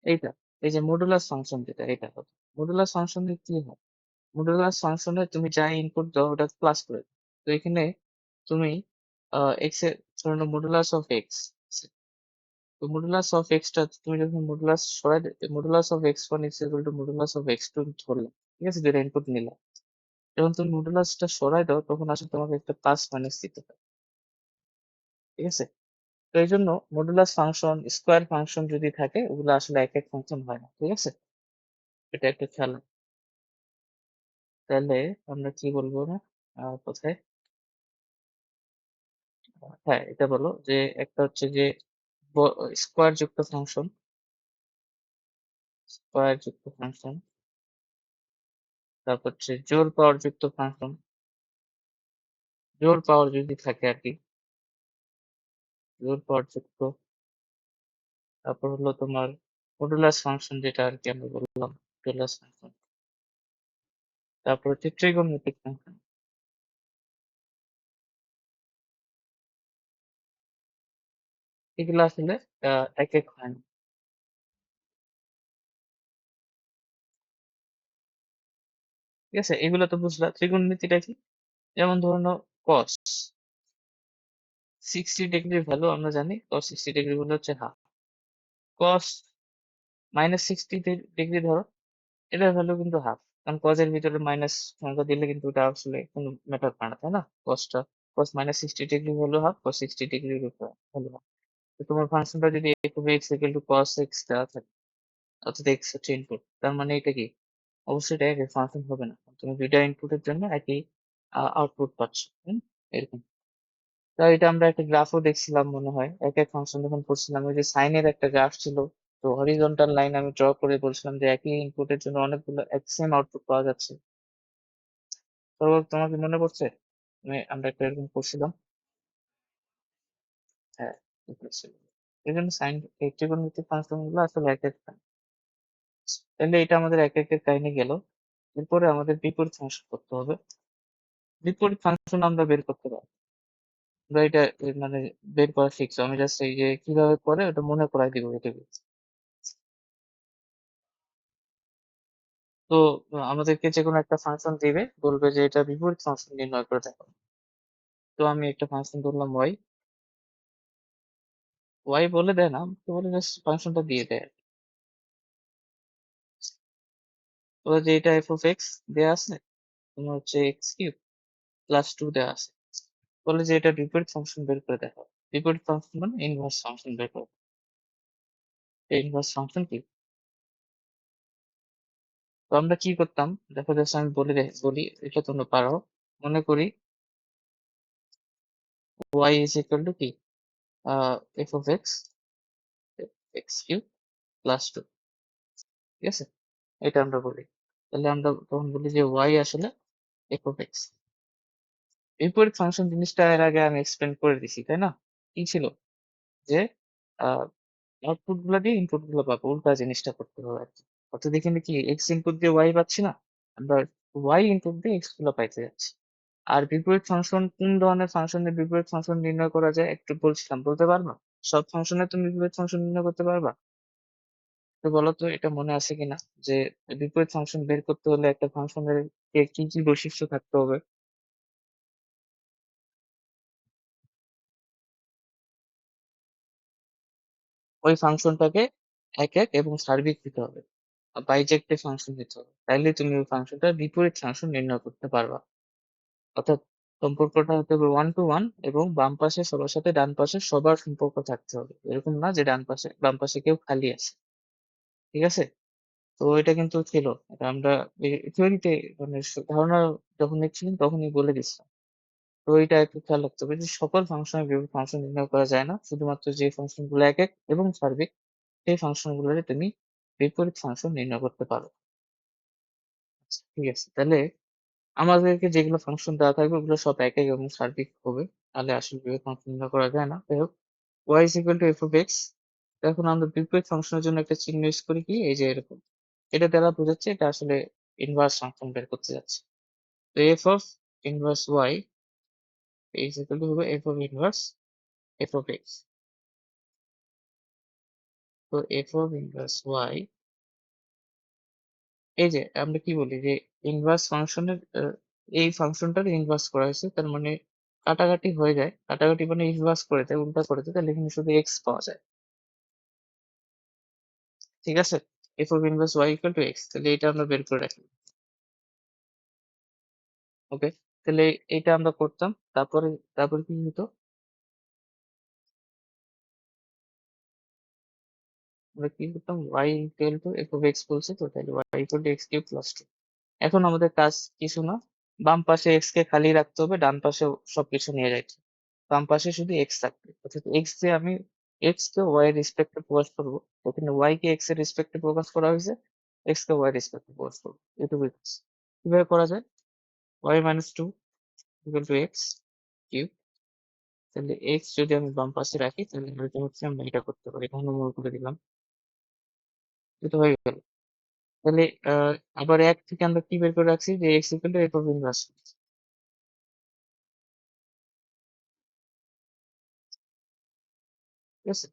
এইটা, এই যে মডুলাস ফাংশন যেটা, এটা হবে। মডুলাস ফাংশনে কি হয়? মডুলাস ফাংশনে তুমি যা ইনপুট দাও ওটা প্লাস করে দাও। তো এখানে তুমি এক্স এর ধরে নাও মডুলাস অফ এক্স। তো মডুলাস অফ এক্সটা তুমি যখন মডুলাস সরাই modulus of x one is equal to modulus of x two ধরলে, ঠিক আছে, যেটা ইনপুট নিলাম, যখন তুমি মডুলাসটা সরাই দাও তখন আসলে তোমাকে একটা প্লাস মাইনাস দিতে হয়, ঠিক আছে। তো এই জন্য মডুলাস ফাংশন, স্কোয়ার ফাংশন যদি থাকে ওগুলো আসলে এক এক ফাংশন হয় না, ঠিক আছে, এটা একটা খেয়াল রাখো। তাহলে আমরা কি বলবো না কোথায়, হ্যাঁ এটা বলো যে একটা হচ্ছে যে স্কোয়ার যুক্ত ফাংশন, স্কোয়ার যুক্ত ফাংশন, তারপর হচ্ছে জোড় পাওয়ার যুক্ত ফাংশন, জোড় পাওয়ার যদি থাকে আর কি, জোড় পাওয়ার যুক্ত, তারপর হলো তোমার মডুলাস ফাংশন যেটা আর কি আমরা বললাম, মডুলাস ফাংশন, তারপর হচ্ছে ট্রিগোনোমেট্রিক ফাংশন। এগুলো আসলে এক এক হয় না, ঠিক আছে, এগুলো তো বুঝলা। ত্রিগোণমিতিটা কি, যেমন ধরে নাও কস 60 ডিগ্রির ভ্যালু আমরা জানি, কস 60 ডিগ্রি ভ্যালু হচ্ছে হাফ। কস -60 ডিগ্রি ধরো, এটার ভ্যালু কিন্তু হাফ, কারণ কজের ভিতরে মাইনাস সংখ্যা দিলে কিন্তু এটা আসলে কোনো ম্যাটার করে না, তাই না। কসটা, cos -60 degree value half, cos 60 ডিগ্রির ভ্যালু হাফ। তো তোমার ফাংশনটা যদি f of x equal to cos x দেওয়া থাকে, অর্থাৎ এক্স হচ্ছে ইনপুট, তার মানে এটা কি, অবশ্যই এটা একই ফাংশন হবে না, তুমি দুইটা ইনপুটের জন্য একই আউটপুট পাচ্ছ, এরকম। তাই এটা আমরা একটা গ্রাফও দেখছিলাম মনে হয়, এক এক ফাংশন যখন করছিলাম, ওই যে সাইনের একটা গ্রাফ ছিল, তো হরিজন্টাল লাইন আমি ড্র করে বলছিলাম যে একই ইনপুটের জন্য অনেকগুলো এক সেম আউটপুট পাওয়া যাচ্ছে। তো তোমাকে মনে পড়ছে আমরা একটা এরকম করছিলাম? হ্যাঁ, ঠিক আছে। এই জন্য সাইন ত্রিকোণমিতিক ফাংশন গুলো আসলে এক এক kind। তাহলে এটা আমাদের এক একের কাহিনী গেল। এরপরে আমাদের বিপরীত ফাংশন করতে হবে। বিপরীত ফাংশন আমরা বের করতে পারি, আমরা এটা মানে বের করা শিখছো, আমি জাস্ট এই যে কিভাবে করে ওটা মনে করাই দিব এটা। তো আমাদেরকে যে কোনো একটা ফাংশন দিবে, বলবে যে এটা বিপরীত ফাংশন নির্ণয় করে দেখো। তো আমি একটা ফাংশন ধরলাম ওয়াই, ওয়াই বলে দেয় না, তো বলে জাস্ট ফাংশনটা দিয়ে দেয়। বলে যে এটা এফ অফ এক্স দেয়া আছে, তোমার হচ্ছে এক্স কিউব প্লাস 2 দেয়া আছে, বলে যে এটা বিপরীত ফাংশন বের করে দেখো। বিপরীত ফাংশন মানে ইনভার্স ফাংশন বের করো। ইনভার্স ফাংশন কি, তো আমরা কি করতাম দেখো, জাস্ট আমি বলি এটা তোমরা পারো। মনে করি ওয়াই ইজ ইকুয়াল টু কি, f of x, x cube plus 2, ঠিক আছে, এটা আমরা বলি। তাহলে আমরা তখন বলি যে ওয়াই আসলে এফ অফ এক্স। বিপরীত ফাংশন জিনিসটা এর আগে আমি এক্সপ্লেন করে দিছি, তাই না। কি ছিল যে আউটপুট গুলা দিয়ে ইনপুট গুলো পাবো, উল্টা জিনিসটা করতে হবে আর কি। অর্থাৎ এখানে কি এক্স ইনপুট দিয়ে ওয়াই পাচ্ছি না, আমরা ওয়াই ইনপুট দিয়ে এক্স গুলো পাইতে যাচ্ছি। আর বিপরীত ফাংশন, কোন ধরনের ফাংশনের বিপরীত ফাংশন নির্ণয় করা যায় একটু বলছিলাম, বলতে পারবা? সব ফাংশনের তুমি বিপরীত ফাংশন নির্ণয় করতে পারবা? তো বলো তো এটা মনে আছে কিনা, যে বিপরীত ফাংশন বের করতে হলে একটা ফাংশনের কি কি বৈশিষ্ট্য থাকতে হবে? ওই ফাংশনটাকে এক এক এবং সার্বিক দিতে হবে, বাইজেক্টিভ ফাংশন দিতে হবে, তাইলে তুমি ওই ফাংশনটার বিপরীত ফাংশন নির্ণয় করতে পারবা। অর্থাৎ সম্পর্কটা হতে হবে ওয়ান টু ওয়ান, এবং বাম পাশে সবার সাথে ডান পাশে সবার সম্পর্ক থাকতে হবে, এরকম না যে ডান পাশে বাম পাশে কেউ খালি আছে, ঠিক আছে। তো এটা কিন্তু ছিল, এটা আমরা থিওরিতে মানে ধারণা যখন নিচ্ছিলাম তখনই বলে দিচ্ছিলাম। তো এটা একটু খেয়াল রাখতে হবে যে সকল ফাংশনের বিপরীত ফাংশন নির্ণয় করা যায় না, শুধুমাত্র যে ফাংশন গুলো এক এক এবং সার্বিক সেই ফাংশন গুলোরে তুমি বিপরীত ফাংশন নির্ণয় করতে পারো। আচ্ছা, ঠিক আছে, তাহলে আমাদেরকে যেগুলো ফাংশন দেওয়া থাকবে ওগুলো সব এক এক এবং সার্বিক হবে, তাহলে আসলে বিপরীত ফাংশন নির্ণয় করা যায় না। যাই হোক, y is equal to f of x, এখন আমরা বিপরীত ফাংশনের জন্য একটা চিহ্ন ইউজ করি, কি এই যে এরকম, এটা দ্বারা বোঝাচ্ছে এটা আসলে ইনভার্স ফাংশন বের করতে যাচ্ছে। তো f of inverse y is equal to হবে f of inverse f of x। তো f of ইনভার্স y, এই যে আমরা কি বলি যে ইনভার্স ফাংশনের এই ফাংশনটার ইনভার্স করা হয়েছে, তার মানে কাটাকাটি হয়ে যায়, কাটাকাটি মানে ইনভার্স করে দেয়, উল্টা করে দেয়, তাহলে এখানে শুধু এক্স পাওয়া যায়। ঠিক আছে? F of inverse y equal to x, তাহলে এটা আমরা বের করে রাখি। ওকে, তাহলে এটা আমরা করতাম। তারপরে তারপরে কি হতো, আমরা কি করতাম, y equal to f of x বলছে তো, তাহলে y equal to x cube plus two. এখন আমাদের কাজ কিছু না, বাম পাশে এক্স কে খালি রাখতে হবে, ডান পাশে সবকিছু নিয়ে যাইতে হবে। বাম পাশে শুধু এক্স থাকবে, অর্থাৎ এক্স যে আমি এক্স কে ওয়াই এর রেসপেক্টে প্রকাশ করবো, ওখানে ওয়াই কে এক্স এর রেসপেক্টে প্রকাশ করা হয়েছে, এক্স কে ওয়াই এর রেসপেক্টে প্রকাশ করবো, এটুকুই কাজ। কিভাবে করা যায়, y minus two equal to x cube, তাহলে এক্স যদি আমি বাম পাশে রাখি, তাহলে এটা হচ্ছে আমরা এটা করতে পারি, ঘনমূল করে দিলাম, এটা হয়ে গেল। তাহলে আবার এক থেকে আমরা কি বের করে রাখছি, যে x equal to f of inverse, ঠিক আছে?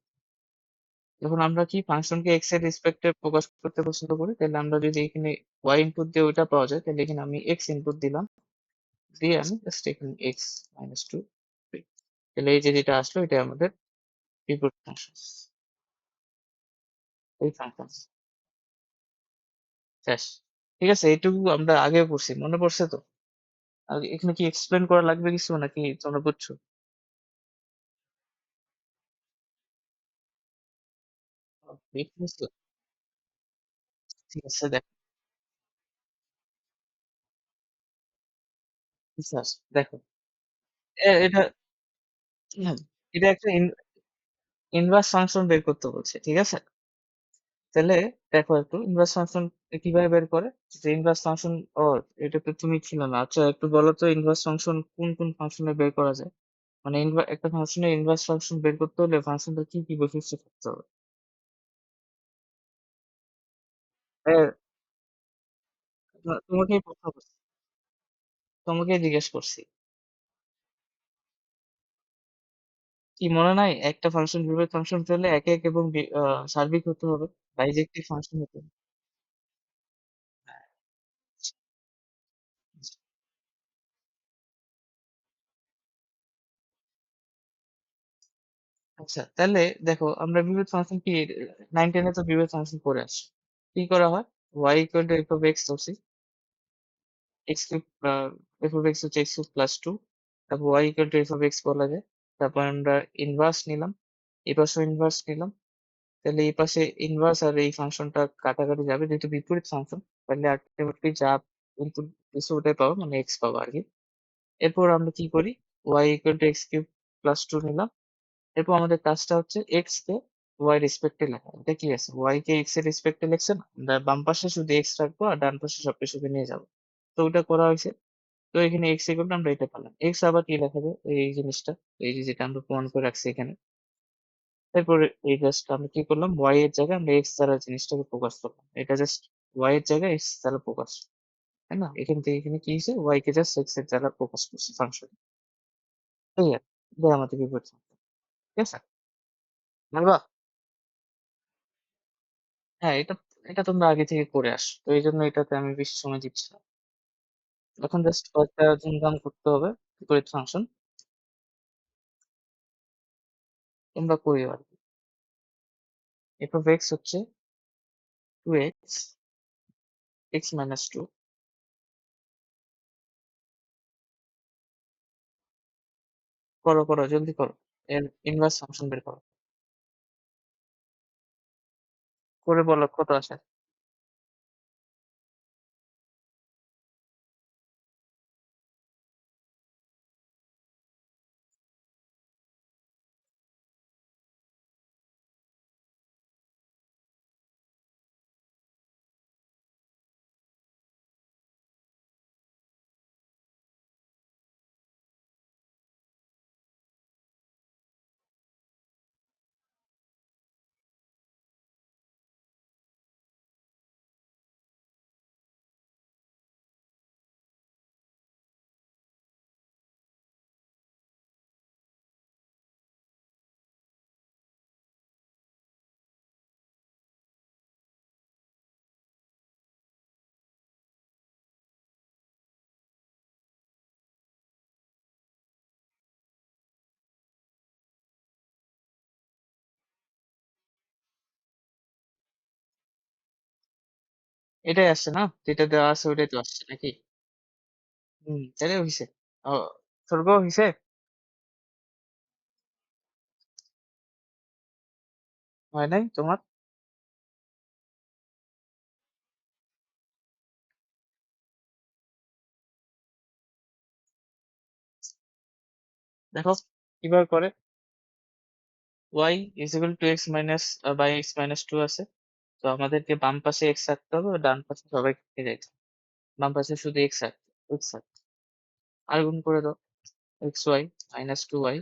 যখন আমরা কি ফাংশনকে এক্স এর রেসপেক্টে প্রকাশ করতে পছন্দ করি, তাহলে আমরা যদি এখানে ওয়াই ইনপুট দিয়ে ওইটা পাওয়া যায়, তাহলে এখানে আমি এক্স ইনপুট দিলাম, দিয়ে আমি জাস্ট এখানে এক্স মাইনাস টু, তাহলে এই যে যেটা আসলো এটা আমাদের বিপরীত ফাংশন, এই ফাংশন শেষ। ঠিক আছে, এইটুকু আমরা আগে পড়ছি, মনে পড়ছে তো? আর এখানে কি এক্সপ্লেন করা লাগবে কিছু, নাকি তোমরা বুঝছো? ঠিক আছে, ঠিক আছে, দেখো, ঠিক আছে, দেখো, এটা, হুম, এটা একটা ইনভার্স ফাংশন বের করতে বলছে, ঠিক আছে? তাহলে দেখো একটু ইনভার্স ফাংশন কিভাবে বের করে, যে ইনভার্স ফাংশন, ও এটা তো তুমি ছিল না, আচ্ছা একটু বলো তো ইনভার্স ফাংশন কোন কোন ফাংশনে বের করা যায়, মানে একটা ফাংশনের ইনভার্স ফাংশন বের করতে হলে ফাংশনটা কি কি বৈশিষ্ট্য থাকতে হবে? এ, তোমাকেই প্রশ্ন করছি, তোমাকেই জিজ্ঞেস করছি, কি মনে নাই একটা ফাংশন বিপরীত ফাংশন পেলে এক এক এবং সার্বিক হতে হবে, বাইজেক্টিভ ফাংশন হতে হবে। আচ্ছা, তাহলে দেখো আমরা বিপরীত ফাংশন কি, 9-10 এ তো বিপরীত ফাংশন পড়ে আসছে, কি করা হয়, y equal to f of x ধরছি, x cube, f of x হচ্ছে এক্স কিউব প্লাস টু, তারপর y equal to f of x বলা যায়, তারপর আমরা ইনভার্স নিলাম, এই পাশে ইনভার্স নিলাম, তাহলে এই পাশে ইনভার্স আর এই ফাংশনটা কাটাকাটি যাবে, যেহেতু বিপরীত ফাংশন, তাহলে আলটিমেটলি যা ইনপুট দিচ্ছে ওটাই পাবো, মানে এক্স পাবো আর কি। এরপর আমরা কি করি, y equal to x cube plus two নিলাম, এরপর আমাদের কাজটা হচ্ছে এক্স কে ওয়াই রেসপেক্টে লেখা, এটা কি আছে, ওয়াই কে এক্স এর রেসপেক্টে লিখছে না, আমরা বাম পাশে শুধু এক্স রাখবো আর ডান পাশে সবকিছুকে নিয়ে যাবো, তো ওটা করা হয়েছে। তো এখানে এক্স ইকুয়াল টু আমরা এটা পেলাম, এক্স আবার কি লেখা যায়, এই জিনিসটা, এই যে যেটা আমরা প্রমাণ করে রাখছি এখানে, তারপরে এই জাস্ট আমরা কি করলাম, ওয়াই এর জায়গায় আমরা এক্স দ্বারা জিনিসটাকে প্রকাশ করলাম, এটা জাস্ট ওয়াই এর জায়গায় এক্স দ্বারা প্রকাশ, তাই না? এখান থেকে এখানে কি হয়েছে, ওয়াই কে জাস্ট এক্স এর দ্বারা প্রকাশ করছে ফাংশন, এই আর কি। এটা আমাদের বিপরীত ফাংশন, ঠিক আছে? বলবা, হ্যাঁ, এটা এটা তোমরা আগে থেকে করে আসো, তো এই জন্য এটাতে আমি বেশি সময় দিচ্ছি না, এখন জাস্ট কয়েকটা চিন্তাম করতে হবে বিপরীত ফাংশন, তোমরা করিও আর কি। এফ অফ এক্স হচ্ছে two x, x minus two, করো করো জলদি করো, এর ইনভার্স ফাংশন বের করো, করে বলো কত আসে। এটাই আসছে না? যেটা দেওয়া আছে ওইটাই তো আসছে নাকি? তাইলে হইছে। ও, স্বর্গ হইছে? হয় নাই তোমার? দেখো কিভাবে করে। y is equal to x minus by x minus 2 আছে। তো আমাদেরকে বাম পাশে x রাখতে হবে, ডান পাশে সবাই কেটে যাচ্ছে। বাম পাশে শুধু x রাখতে x রাখতে। আর গুণ করে দাও। xy minus 2y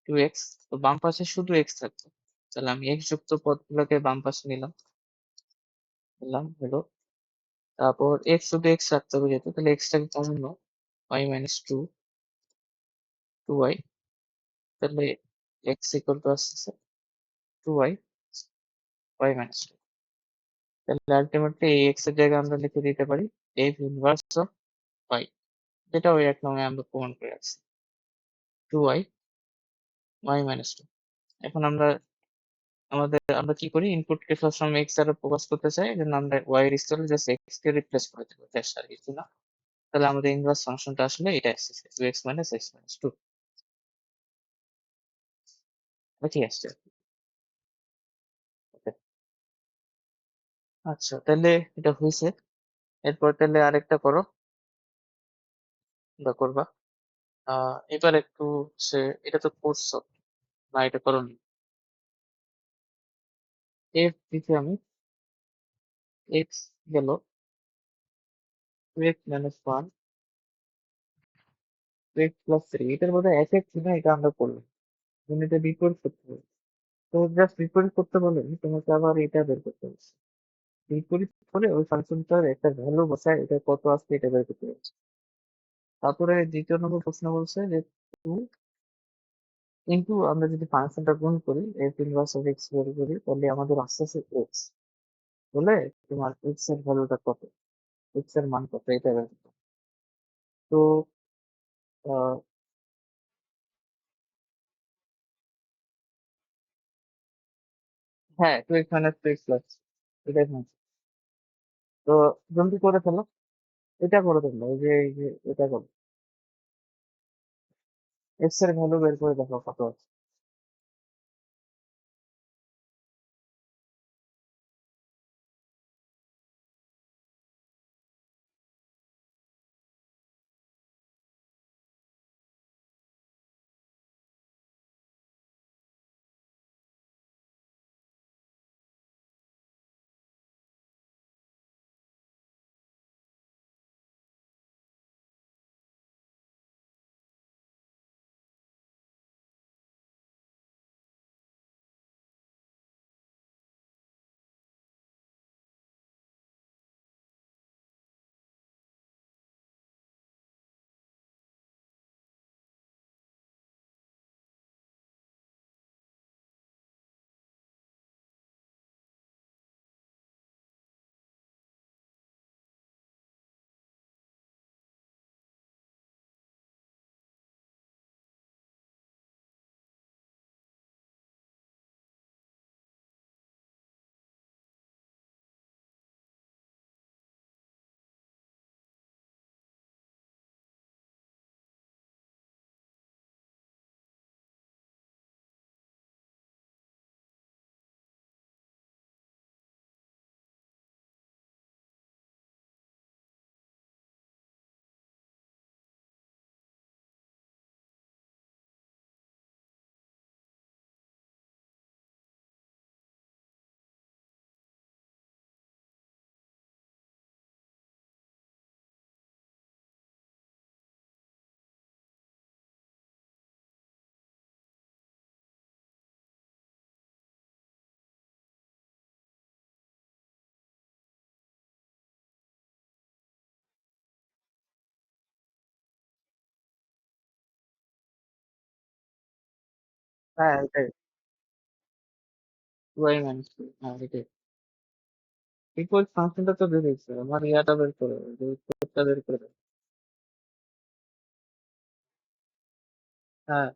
2x। তো বাম পাশে শুধু x থাকবে। তাহলে আমি x যুক্ত পদগুলোকে বাম পাশে নিলাম। নিলাম হলো। তারপর x শুধু x রাখতে হবে যেহেতু, তাহলে x টাকে কমন নাও। y minus 2 2y। তাহলে x equal to আসছে 2y y minus 2। তাহলে আলটিমেটলি এই x এর জায়গায় আমরা লিখে দিতে পারি f ইনভার্স অফ y, যেটা ওই এক নঙ্গে আমরা প্রমাণ করে রাখছি। 2y y minus 2। এখন আমরা কি করি, ইনপুটকে সবসময় x দ্বারা প্রকাশ করতে চাই, এই জন্য আমরা y এর স্থলে জাস্ট x কে রিপ্লেস করে দেবো, জাস্ট আর কিছু না। তাহলে আমাদের ইনভার্স ফাংশনটা আসলে এটা আসছে 2x minus x minus 2। ঠিক আসছে। Okay. আচ্ছা, তাহলে এটা হয়েছে। এরপর তাহলে আরেকটা করো, বা করবা। এবার একটু হচ্ছে, এটা তো করছো না, এটা করোনি। f দিতে আমি x গেল 2x minus 1 2x plus 3, এটার বোধহয় এক এক ছিল, এটা আমরা করলাম। তুমি এটা বিপরীত করতে হবে। তো জাস্ট বিপরীত করতে বলে তোমাকে আবার এটা বের করতে হবে। বিপরীত করে ওই ফাংশনটার একটা ভ্যালু বসায় এটা কত আসছে এটা বের করতে হবে। তারপরে দ্বিতীয় নম্বর প্রশ্ন বলছে যে কিন্তু আমরা যদি ফাংশনটা গুণ করি এফ ইনভার্স অফ এক্স বের করি, তাহলে আমাদের আস্তে আস্তে এক্স বলে তোমার এক্স এর ভ্যালুটা কত, এক্স এর মান কত এটা বের করতে হবে। তো আহ, হ্যাঁ, two x minus two x plus, এটাই ফাংশন। তো জলদি করে ফেলো, এটা করে ফেললো, এই যে এটা করো, এক্স এর ভ্যালু বের করে দেখো কত আছে। হ্যাঁ এটাই, ওয়াই মাইনাস টু, হ্যাঁ এটাই। ইকুয়াল ফাংশনটা তো বের হয়েছে, আমার ইয়াটা বের করে দাও, যে উত্তরটা বের করে দাও। হ্যাঁ,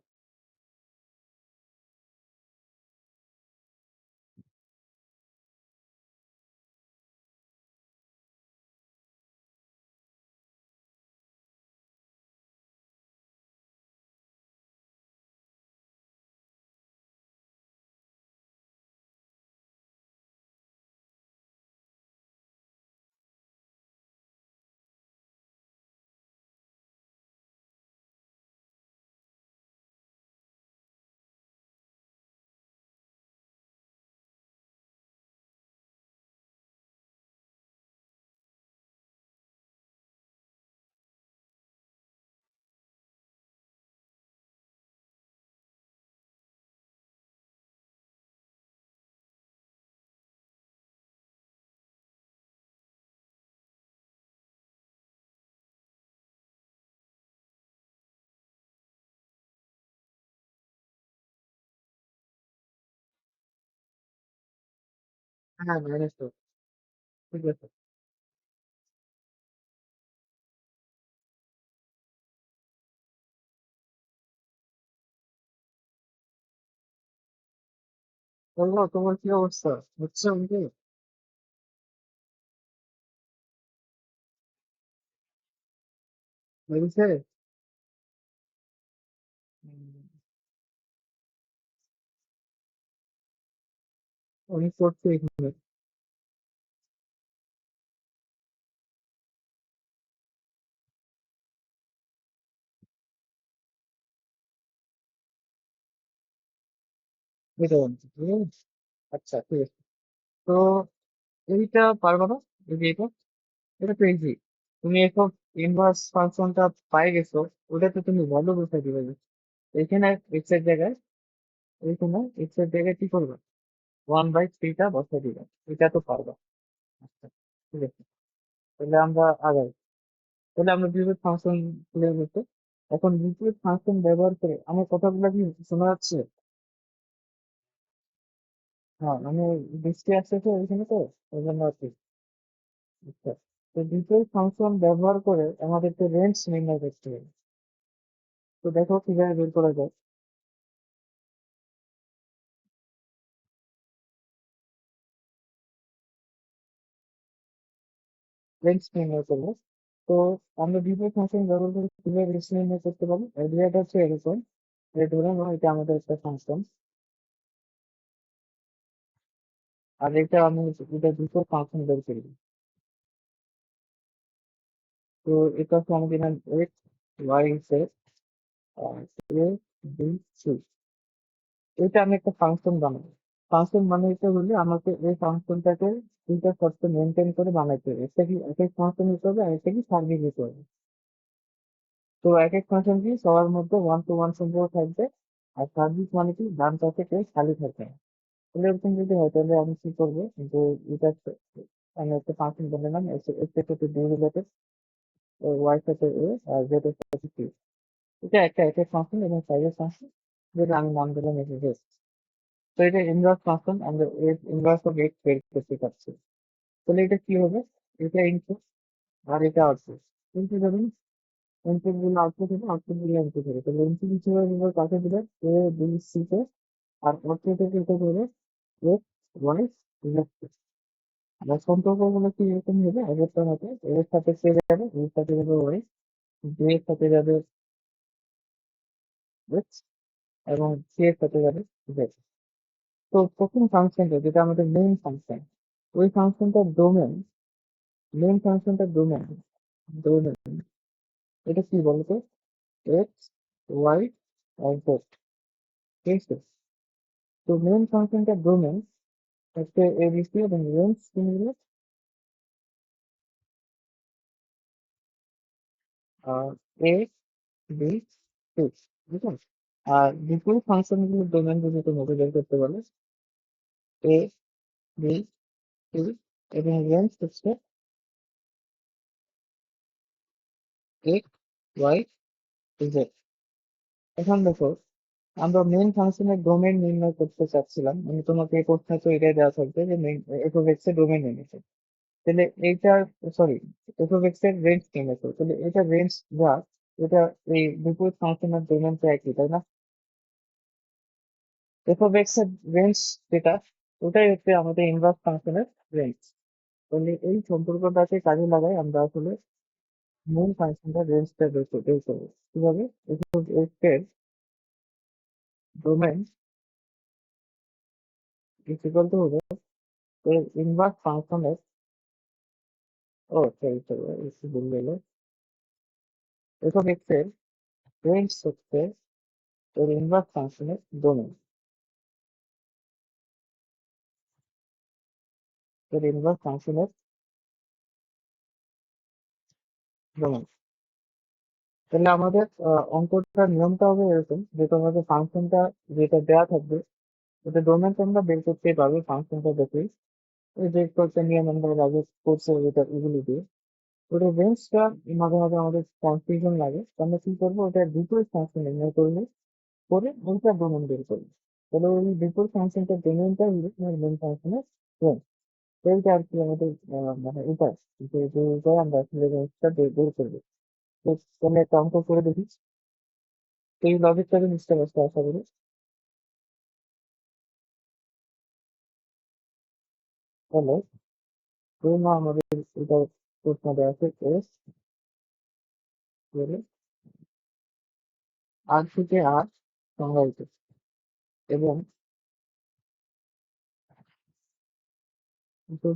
হ্যাঁ, মাইনাস ফোর। ঠিক আছে। বললো তোমার কি অবস্থা? হচ্ছে আমাকে? লেগেছে? উম, আমি করছি এখানে। বুঝতে পারছি, ঠিক আছে? আচ্ছা, ঠিক আছে। তো এইটা পারবা না? এই যে এটা, এটা তো ইজি। তুমি এখন ইনভার্স ফাংশনটা পাই গেছো, ওটা তো তুমি ভ্যালু বসাই দিবে। এখানে এক্স এর জায়গায়, এইখানে এক্স এর জায়গায় কি করবে? 1/3টা বসাই দিবে। এটা তো পারবা। আচ্ছা, ঠিক আছে। তাহলে আমরা আগাই। তাহলে আমরা বিপরীত ফাংশন ক্লিয়ার করতে, এখন বিপরীত ফাংশন ব্যবহার করে আমার কথাগুলো কি শোনা যাচ্ছে? হ্যাঁ, আমি বৃষ্টি আসছে তো এখানে, তো ওই জন্য আর কি। আচ্ছা, তো বিপরীত ফাংশন ব্যবহার করে আমাদেরকে রেঞ্জ নির্ণয় করতে হবে। তো দেখো কিভাবে বের করা যায়। রেঞ্জ নির্ণয় করবো। তো আমরা বিপরীত ফাংশন ব্যবহার করে কিভাবে রেঞ্জ নির্ণয় করতে পারি, আইডিয়াটা হচ্ছে এরকম। যে ধরে নাও এটা আমাদের একটা ফাংশন, আর এটা আমি, এটা দুটো ফাংশন বের করি। তো এটা হচ্ছে আমাদের নাম এক্স, ওয়াই জেড, আর এ, বি, সি। এটা আমি একটা ফাংশন বানাবো। ফাংশন বানাইতে হলে আমাকে এই ফাংশনটাকে দুইটা শর্ত মেনটেন করে বানাইতে হবে। একটা কি এক এক ফাংশন হতে হবে, আর একটা কি সার্বিক হতে হবে। তো এক এক ফাংশন কি সবার মধ্যে ওয়ান টু ওয়ান সম্পর্ক থাকবে, আর সার্বিক মানে কি ডান পাশে কেউ খালি থাকবে না। তাহলে এরকম যদি হয় তাহলে আমি কি করবো, যে এটা আমি একটা ফাংশন বানালাম, এক্স এর সাথে বি রিলেটেড, ওয়াই সাথে এ, আর জেড এর সাথে সি। এটা একটা এক এক ফাংশন এবং সাইজের ফাংশন, যেটা আমি নাম দিলাম এক্স। তো এটা ইনভার্স ফাংশন, আমরা এর ইনভার্স অফ এক্স বের করতে পারছি। তাহলে এটা কি হবে? এটা ইনপুট আর এটা আউটপুট। কিন্তু ধরুন ইনপুট গুলো আউটপুট হবে, আউটপুট গুলো ইনপুট হবে। তাহলে ইনপুট হিসেবে আমরা কাকে দিলাম? এ, বি, সি তে। আর আউটপুট থেকে এটা হবে এক্স, ওয়াই, জেড। আর সম্পর্ক গুলো কি এরকম হবে? আগেরটার মতো এর সাথে সে যাবে, এর সাথে যাবে ওয়াই, বি এর সাথে যাবে এক্স, এবং সি এর সাথে যাবে জেড। তো প্রথম ফাংশনটা যেটা আমাদের মেইন ফাংশন, ওই ফাংশনটার ডোমেন, মেইন ফাংশনটার ডোমেন, ডোমেন এটা কি বলতো? এক্স, ওয়াই, আর জেড। ঠিক আছে? তো মেইন ফাংশনটার ডোমেন হচ্ছে এবিসি, এবং রেঞ্জ কি নিল? এ, বি, সি। ঠিক আছে? আর বিপরীত ফাংশনগুলোর ডোমেন যদি তোমাকে বের করতে বলে, এ, বি, সি, এবং রেঞ্জ হচ্ছে এক্স, ওয়াই, জেড। এখন দেখো, আমরা মেইন ফাংশনের ডোমেন নির্ণয় করতে চাচ্ছিলাম। মানে তোমাকে এই প্রশ্নে তো এটাই দেওয়া থাকবে যে মেইন এফ অফ এক্স এর ডোমেন নির্ণয়। তাহলে এইটার, সরি, এফ অফ এক্স এর রেঞ্জ নির্ণয় করো। তাহলে এটা রেঞ্জ যা, এটা এই বিপরীত ফাংশনের ডোমেন তো একই, তাই না? এফ অফ এক্স এর রেঞ্জ যেটা, ওটাই হচ্ছে আমাদের ইনভার্স ফাংশনের রেঞ্জ। তাহলে এই সম্পর্কটাকে কাজে লাগাই আমরা আসলে মূল ফাংশনটার রেঞ্জটা বের করবো। কিভাবে? এফ অফ এক্স এর ডোমেন ইজ ইকুয়াল টু হবে এর ইনভার্স ফাংশনের, ও সরি সরি, একটু ভুল গেল। এফ অফ এক্স এর রেঞ্জ হচ্ছে এর ইনভার্স ফাংশনের ডোমেন, এর ইনভার্স ফাংশনের ডোমেন। তাহলে আমাদের অঙ্কটার নিয়মটা হবে এরকম, যে তোমাদের ফাংশনটা যেটা দেওয়া থাকবে, ওটা ডোমেন তোমরা বের করতেই পারবে ফাংশনটা দেখেই। এই যে কয়েকটা নিয়ম আমরা আগে করছে যেটা, এগুলি দিয়ে ওটা রেঞ্জটা মাঝে মাঝে আমাদের কনফিউশন লাগে। তো আমরা কি করবো, ওটা বিপরীত ফাংশন নির্ণয় করবো, করে ওইটা ডোমেন বের করবো। তাহলে ওই বিপরীত ফাংশনটার ডোমেনটা হলো মেন ফাংশনের রেঞ্জ। এইটা আর কি আমাদের মানে উপায়, যে উপায় আমরা আসলে রেঞ্জটা বের বের করবো। তো তুমি একটা অঙ্ক করে দেখি, এই লজিকটাকে বুঝতে পারছো আশা করি। তাহলে ধরুন না আমাদের এটা প্রশ্ন দেওয়া আছে এস বলে আর থেকে আর সংজ্ঞায়িত, এবং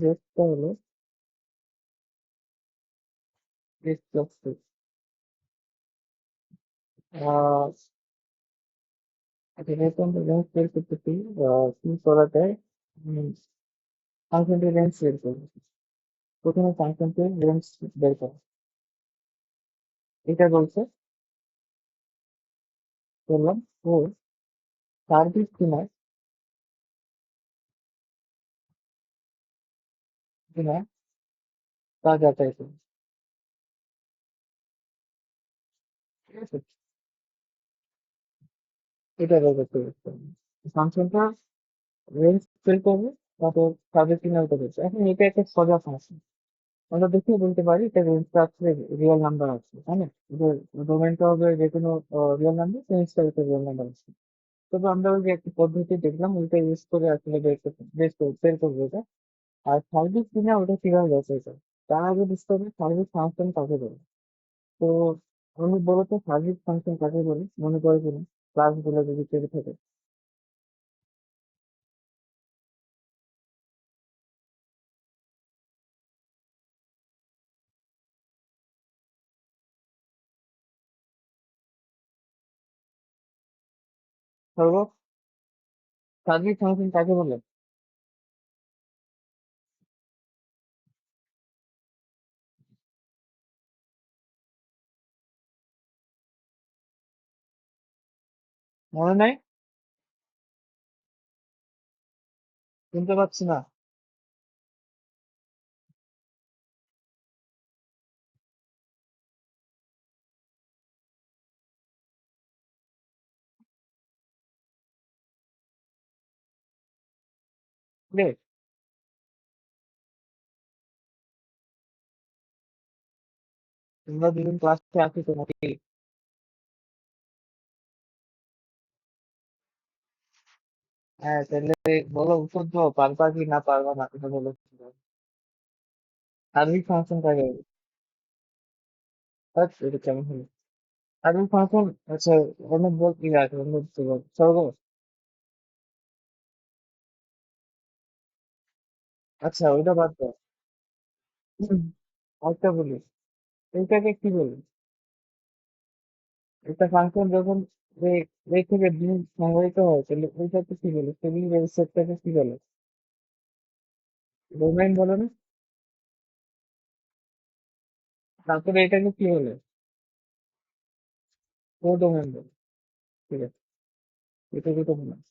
রেটটা হলো এস প্লাস টু। আচ্ছা, যেহেতু আমরা রেঞ্জ বের করতেছি, কি করা যায়, ফাংশনটির রেঞ্জ বের করবো। প্রথমে ফাংশনটির রেঞ্জ বের করো। এটা বলছে, বললাম ও সার্ভিস কিনার কিনা তা যাচাই করো। ঠিক আছে, এটা বের করতে হবে। ফাংশনটা রেঞ্জ বের করবে, তারপর সার্ভিস কিনার করবে। এখন এটা একটা সোজা ফাংশন, আমরা দেখে বলতে পারি এটা রেঞ্জটা আসলে রিয়েল নাম্বার আছে, তাই না? ডোমেনটা হবে যে কোনো রিয়েল নাম্বার, রেঞ্জটা হচ্ছে রিয়েল নাম্বার আছে। তবে আমরা ওই যে একটা পদ্ধতি দেখলাম ওইটা ইউজ করে আসলে বের করবো এটা। আর সার্ভিস কিনা ওটা কিভাবে যাচাই করে, তার আগে বুঝতে হবে সার্ভিস ফাংশন কাকে বলে। তো আমি বলতো সার্ভিস ফাংশন কাকে বলে, মনে করে কিনা ক্লাসগুলো যদি চেপে থাকে। সর্ব, সার্ভিস ফাংশন কাকে বলে? মনে নাই, শুনতে পাচ্ছি না। রে, তোমরা দুদিন ক্লাসে আছো তো নাকি? হ্যাঁ, তাহলে বলো উত্তর দাও, পারবা কি না পারবা না, এটা বলো। সার্ভিস ফাংশন কাকে বলে? আচ্ছা, এটা কেমন হলো? সার্ভিস ফাংশন, আচ্ছা, অন্য বল কি আছে, অন্য কিছু বল, স্বর্গ। আচ্ছা, ওইটা বাদ দাও। আরেকটা বলি, এইটাকে কি বলি? একটা ফাংশন যখন এ এ থেকে বি সংজ্ঞায়িত হয়, তাহলে ওইটাকে কি বলে? সেভিং রেজিস্টারটাকে কি বলে? ডোমেইন বলে না? তারপরে এটাকে কি বলে? কোডোমেইন বলে। ঠিক আছে, এটাকে তো মনে আছে।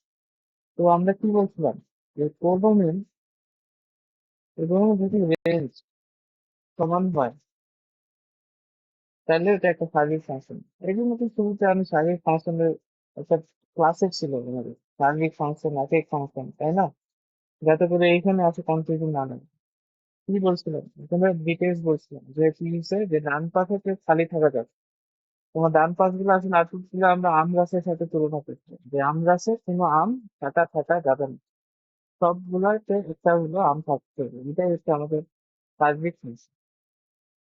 তো আমরা কি বলছিলাম, যে কোডোমেইন এবং যদি রেঞ্জ সমান হয়, তাহলে এটা একটা সার্ভিস ফাংশন। এই জন্য তো শুরুতে আমি সার্ভিস ফাংশনের একটা ক্লাসে ছিল আমাদের, সার্ভিস ফাংশন এক ফাংশন, তাই না? যাতে করে এইখানে আছে কনফিউশন না হয়। কি বলছিলাম, তোমরা ডিটেলস বলছিলাম যে কি হচ্ছে, যে ডান পাশে যে খালি থাকা যাবে, তোমার ডান পাশগুলো আসলে আটগুলো আমরা আম গাছের সাথে তুলনা করছি, যে আম গাছে কোনো আম কাটা থাকা যাবে না, সবগুলোতে একটা হলো আম থাকতে হবে, এটাই হচ্ছে আমাদের সার্বিক ফাংশন।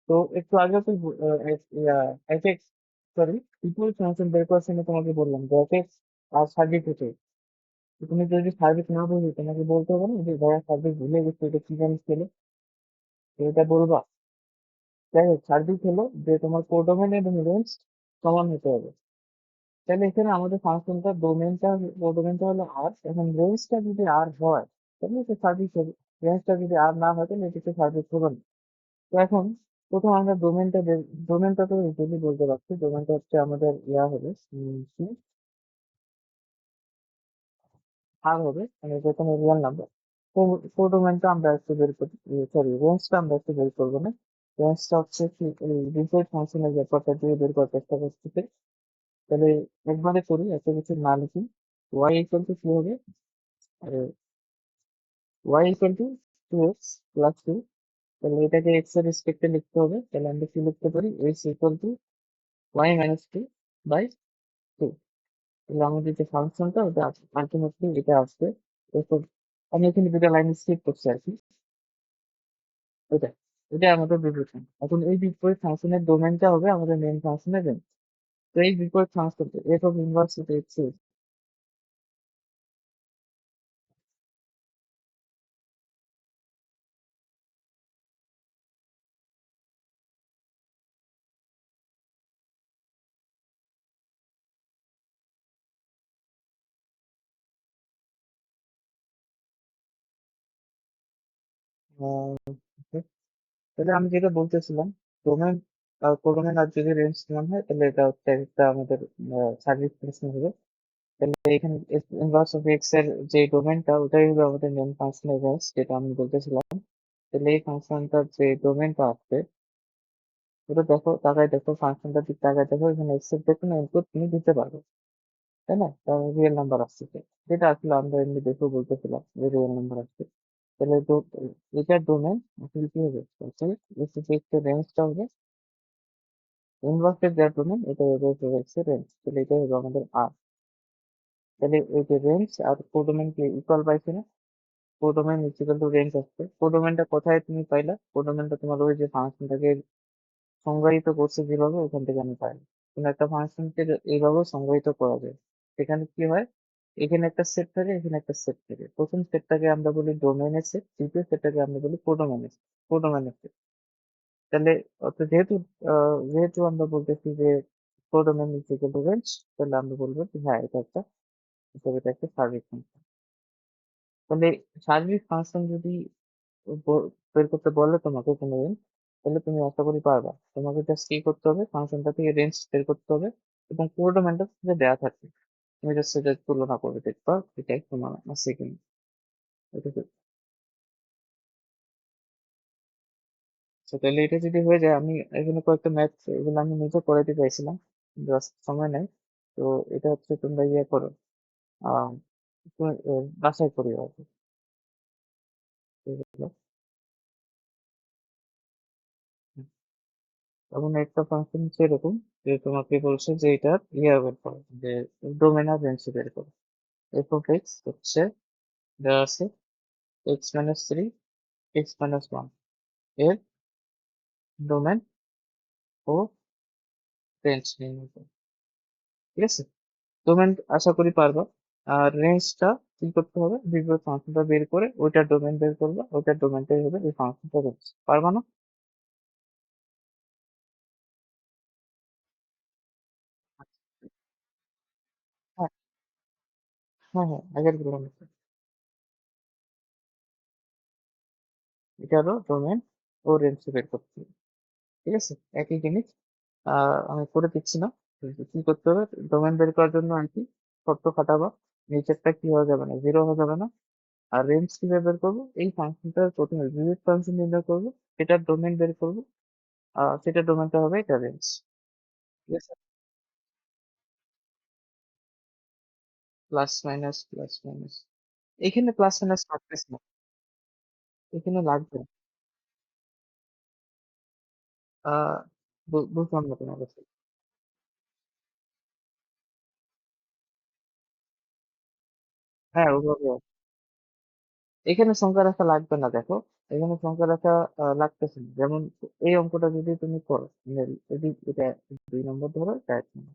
তো একটু আগে তো F x, sorry, triple function বের করার সময় তোমাকে বললাম যে এফ এক্স আর সার্বিক হচ্ছে। তো তুমি যদি সার্বিক না বুঝি তোমাকে বলতে হবে না যে ভাইয়া সার্বিক ভুলে গেছে, এটা কি জানিস ছিল, এটা বলবা। যাই হোক, সার্বিক হলো যে তোমার কোডোমেন এবং রেঞ্জ সমান হতে হবে। তাহলে এখানে আমাদের ফাংশনটা ডোমেনটা হলো আর, এখন রেঞ্জটা যদি আর হয় তাহলে এটা সার্ভিস হবে, রেঞ্জটা যদি আর না হয় তাহলে এটাকে সার্ভিস হবে না। তো এখন প্রথম আমরা ডোমেনটা তো ইজিলি বলতে পারছি, ডোমেনটা হচ্ছে আমাদের ইয়া হবে, কি আর হবে, মানে যে কোনো রিয়েল নাম্বার। তো ডোমেনটা আমরা একটু বের করি, সরি, রেঞ্জটা আমরা একটু বের করবো না। রেঞ্জটা হচ্ছে কি, এই ডিফল্ট ফাংশনের ব্যাপারটা দিয়ে বের করার চেষ্টা করতেছে। তাহলে একবারে করি, এত কিছু না লিখি। ওয়াই ইকুয়াল টু কি হবে, y equal to 2x plus 2, তাহলে এটাকে x এর রেসপেক্টে লিখতে হবে। তাহলে আমরা কি লিখতে পারি, x equal to y minus 2 by 2। তাহলে আমাদের যে ফাংশনটা ওটা আলটিমেটলি এটা আসবে। এরপর আমি এখানে দুটা লাইন স্কিপ করছি আর কি। এটা এটা আমাদের বিপরীত। এখন এই বিপরীত ফাংশনের ডোমেনটা হবে আমাদের মেইন ফাংশনের রেঞ্জ। তো এই বিপরীত ফাংশনটা এফ অফ ইনভার্স এটা এক্স। তাহলে আমি যেটা বলতেছিলাম, ডোমেন কোডোমেন আর যদি রেঞ্জ সমান হয় তাহলে এটা হচ্ছে একটা আমাদের সার্ভিস ফাংশন হবে। তাহলে এখানে ইনভার্স অফ এক্স এর যে ডোমেনটা ওটাই হবে আমাদের মেন ফাংশনের রেঞ্জ, যেটা আমি বলতেছিলাম। তাহলে এই ফাংশনটার যে ডোমেনটা আসবে ওটা দেখো, তাকায় দেখো, ফাংশনটার দিক তাকায় দেখো, এখানে এক্স এর যে কোনো ইনপুট তুমি দিতে পারবে, তাই না? তার রিয়েল নাম্বার আসছে তো। যেটা আসলে আমরা এমনি দেখেও বলতেছিলাম যে রিয়েল নাম্বার আসছে। তাহলে এটার ডোমেন আসলে কি হবে, এক্স এর রেঞ্জটা হবে ইনভার্সের যার ডোমেন, এটা হবে এক্স এর রেঞ্জ। তাহলে এটা হবে আমাদের আর। তাহলে এই যে রেঞ্জ আর কোডোমেন কে ইকুয়াল পাইছে না, কোডোমেন ইকুয়াল টু রেঞ্জ আসছে। কোডোমেনটা কোথায় তুমি পাইলা? কোডোমেনটা তোমার ওই যে ফাংশনটাকে সংজ্ঞায়িত করছে যেভাবে, ওখান থেকে আমি পাই। কিন্তু একটা ফাংশনকে এইভাবেও সংজ্ঞায়িত করা যায়। সেখানে কি হয়, এখানে একটা সেট থাকে, এখানে একটা সেট থাকে। প্রথম সেটটাকে আমরা বলি ডোমেনের সেট, দ্বিতীয় সেটটাকে আমরা বলি কোডোমেনের সেট। কোডোমেনের সেট। তাহলে যেহেতু যেহেতু আমরা বলতেছি যে codomain is equal two range, তাহলে আমরা বলবো যে হ্যাঁ এটা একটা, এটা একটা সার্বিক ফাংশন। তাহলে সার্বিক ফাংশন যদি বের করতে বলে তোমাকে কোনোদিন, তাহলে তুমি আশা করি পারবা। তোমাকে জাস্ট কি করতে হবে, ফাংশনটা থেকে রেঞ্জ বের করতে হবে এবং কোডোমেনটা সেটা দেওয়া থাকবে। তুমি জাস্ট সেটা তুলনা করে দেখবা, এটাই তোমার আছে কিনা। এটা তো- তো তাহলে এটা যদি হয়ে যায়, আমি এখানে কয়েকটা ম্যাথ এগুলো আমি নিজে করাইতে চাইছিলাম, কিন্তু আজকে সময় নাই। তো এটা হচ্ছে তোমরা ইয়ে করো, আহ তুমি, বাসায় করি আর কি। এগুলো। হুম। তখন একটা ফাংশন হচ্ছে এরকম, যে তোমাকে বলছে যে এটা ইয়ে বের করো, যে ডোমেন আর রেঞ্জ বের করো। এফ অফ এক্স হচ্ছে দেওয়া আছে এক্স মাইনাস 3 এক্স মাইনাস 1 এর ডোমেন ও রেঞ্জ নির্ণয় করো। ঠিক আছে? ডোমেন আশা করি পারবা। আর রেঞ্জটা কি করতে হবে, বিপরীত ফাংশনটা বের করে ওইটার ডোমেন বের করবা, ওইটার ডোমেনটাই হবে এই ফাংশনটা রেঞ্জ। পারবা না? হ্যাঁ, হ্যাঁ, হ্যাঁ, আগের গুলো মতো। এটারও ডোমেন ও রেঞ্জ বের করতে হবে। ঠিক আছে, একই জিনিস। আমি করে দিচ্ছি না। কিন্তু কি করতে হবে, ডোমেন বের করার জন্য আর কি শর্ত খাটাবা। নিচেরটা কি হয়ে যাবে না, জিরো হয়ে যাবে না। আর রেঞ্জ কিভাবে বের করবো, এই ফাংশনটা প্রথমে ভিউইড ফাংশন নির্ণয় করবো, সেটার ডোমেন বের করবো, সেটার ডোমেনটা হবে এটা রেঞ্জ। ঠিক আছে, প্লাস মাইনাস প্লাস মাইনাস, এখানে প্লাস মাইনাস লাগতেছে না, এখানে লাগবে না। আহ বুঝলাম না তোমার কাছে। হ্যাঁ, ওভাবে এখানে সংখ্যা রাখা লাগবে না, দেখো। এখানে সংখ্যা রাখা লাগতেছে না। যেমন এই অঙ্কটা যদি তুমি করো, মানে যদি এটা 2 নম্বর ধরো, এটা 1 নম্বর।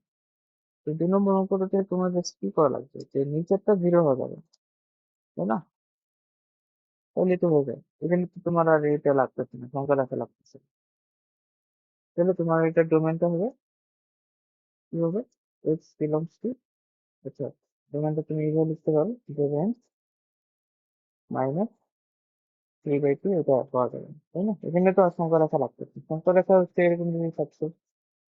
তো 2 নম্বর অঙ্কটাতে তোমার জাস্ট কি করা লাগবে, যে নিচেরটা জিরো হয়ে যাবে, তাই না? তাহলে তো হয়ে যায়। এখানে তো তোমার আর এটা লাগতেছে না, সংখ্যা রাখা লাগতেছে না। তাহলে তোমার এটা ডোমেনটা হবে কি হবে, এক্স বিলংস টু, আচ্ছা, ডোমেনটা তুমি এইভাবে লিখতে পারো, ডোমেন মাইনাস 3/2, এটা পাওয়া যাবে, তাই না? এখানে তো আর সংখ্যা রাখা লাগতেছে, সংখ্যা রাখা হচ্ছে এরকম জিনিস থাকছে,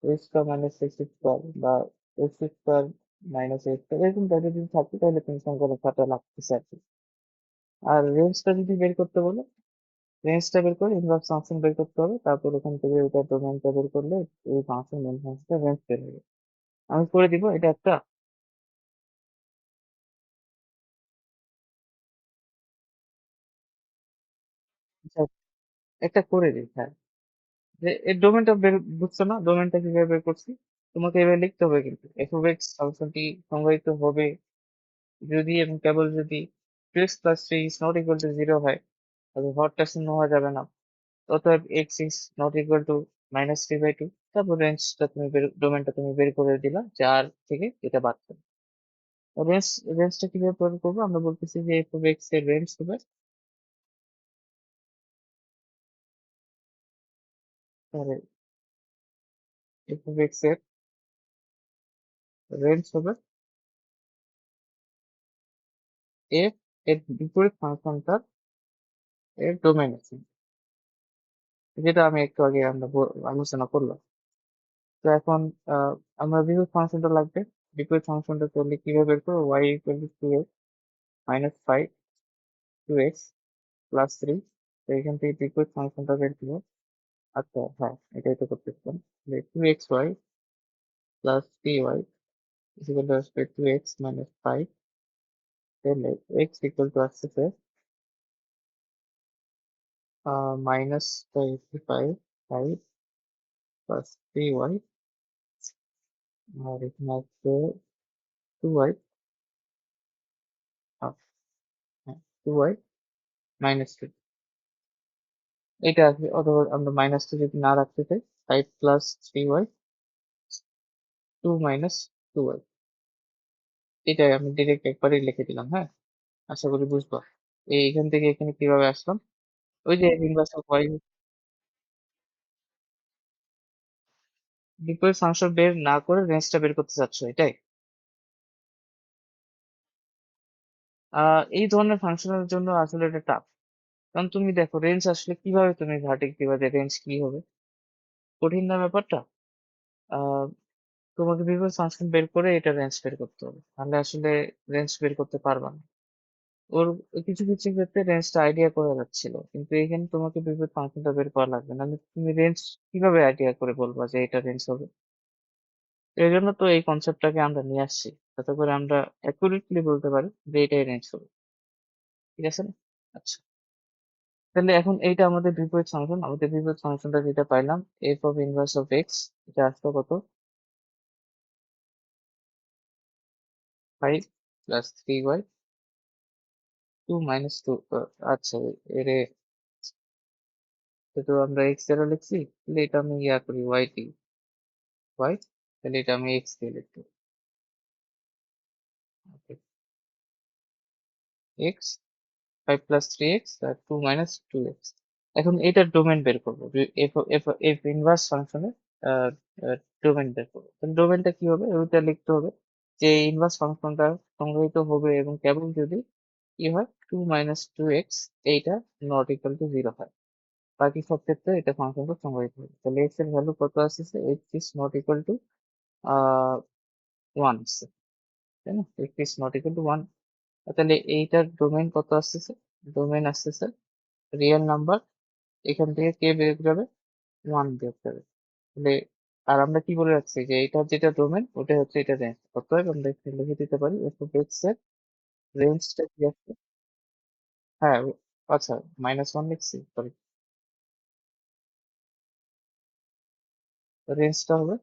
x square minus x square বা x square minus x square, এরকম টাইপের যদি থাকে তাহলে তুমি সংখ্যা রেখাটা লাগতেছে আর কি। আর রেঞ্জটা যদি বের করতে বলো, রেঞ্জটা বের করে ইনভার্স ফাংশন বের করতে হবে, তারপর ওখান থেকে ওইটা ডোমেনটা বের করলে এই ফাংশন মেন ফাংশনটা রেঞ্জ বের হবে। আমি করে দিব এটা একটা। একটা করে দিই, হ্যাঁ। যে এর ডোমেনটা বুঝছো না, ডোমেনটা কিভাবে বের করছি? তোমাকে এবার লিখতে হবে কিন্তু এফ অফ এক্স ফাংশনটি সংজ্ঞায়িত হবে যদি এবং কেবল যদি two x plus three is not equal to zero হয়, তবে হরটা শূন্য হওয়া যাবে না। অতএব x is not equal to minus three by two. তারপর রেঞ্জটা তুমি ডোমেনটা তুমি বের করে দিলা যে আর থেকে এটা বাদ করো। রেঞ্জ রেঞ্জটা কিভাবে বের করবো? আমরা বলতেছি যে এফ অফ এক্স এর রেঞ্জ হবে, তাহলে এফ অফ এক্স এর রেঞ্জ হবে এফ এর বিপরীত ফাংশনটার এর ডোমেন আছে, যেটা আমি একটু আগে আমরা আলোচনা করলাম। তো এখন আমরা বিপরীত ফাংশনটা লাগবে। বিপরীত ফাংশনটা করলে কিভাবে বের করবো? Y equal to two x minus five two x plus three. তো এখান থেকে বিপরীত ফাংশনটা বের করবো। আচ্ছা, হ্যাঁ, এটাই তো করতেছিলাম যে two x y plus three y is equal to আসবে টু এক্স মাইনাস ফাইভ, তাহলে এক্স ইকুয়াল টু আসছে minus twenty five five plus three y, আর এখানে আসবে টু ওয়াই, হ্যাঁ, টু ওয়াই মাইনাস টু। এটা আসবে, অথবা আমরা মাইনাস টু যদি না রাখতে চাই, five plus three y two minus two y. এটাই আমি ডিরেক্ট একবারই লিখে দিলাম, হ্যাঁ। আশা করি বুঝবা। এইখান থেকে এখানে কিভাবে আসলাম? ওই যে ইনভার্স অফ ওয়াই, বিপরীত ফাংশন বের না করে রেঞ্জটা বের করতে চাচ্ছ, এটাই। এই ধরনের ফাংশনের জন্য আসলে এটা টাফ। কারণ তুমি দেখো রেঞ্জ আসলে কিভাবে তুমি ভার্টেক্স দিবা যে রেঞ্জ কি হবে? কঠিন না ব্যাপারটা? আহ তোমাকে বিপরীত ফাংশন বের করে এটা রেঞ্জ বের করতে হবে, তাহলে আসলে রেঞ্জ বের করতে পারবা না। ওর কিছু কিছু ক্ষেত্রে রেঞ্জটা আইডিয়া করা যাচ্ছিল, কিন্তু এখানে তোমাকে বিপরীত ফাংশনটা বের করা লাগবে, নাহলে তুমি রেঞ্জ কিভাবে আইডিয়া করে বলবা যে এটা রেঞ্জ হবে? এই জন্য তো এই কনসেপ্টটাকে আমরা নিয়ে আসছি, যাতে করে আমরা অ্যাকুরেটলি বলতে পারি যে এটাই রেঞ্জ হবে। ঠিক আছে না? আচ্ছা, তাহলে এখন এইটা আমাদের বিপরীত ফাংশন, আমাদের বিপরীত ফাংশনটা যেটা পাইলাম f of inverse of x, এটা আসলো কত? Five plus three y two minus two. আচ্ছা, এর তো আমরা এক্স দ্বারা লিখছি, তাহলে এটা আমি ইয়া করি ওয়াই দিই, ওয়াই, তাহলে এটা আমি এক্স দিয়ে লিখবো, x five plus three x আর টু মাইনাস টু এক্স। এখন এটার ডোমেন বের করবো, এফ এফ এফ ইনভার্স ফাংশনের ডোমেন বের করবো। তাহলে ডোমেনটা কি হবে? ওইটা লিখতে হবে যে ইনভার্স ফাংশনটা সংজ্ঞায়িত হবে এবং কেবল যদি কি হয়, টু মাইনাস টু এক্স এইটা নট ইকুয়াল টু জিরো হয়। বাকি সব ক্ষেত্রে এটা ফাংশনটা সংজ্ঞায়িত হবে। তাহলে এক্স এর ভ্যালু কত আসছে? X is not equal two one আসছে, তাই না? X is not equal two one. তাহলে এইটার ডোমেন কত আসতেছে? ডোমেন আসতেছে রিয়েল নাম্বার, এখান থেকে কে বের যাবে? ওয়ান বের যাবে। তাহলে আর আমরা কি বলে রাখছি যে এটা যেটা ডোমেন ওটা হচ্ছে এটা রেঞ্জ, অতএব আমরা এখানে লিখে দিতে পারি এফ অফ এক্স এর রেঞ্জটা কি আসছে? হ্যাঁ, আচ্ছা, মাইনাস ওয়ান লিখছি, সরি। রেঞ্জটা হবে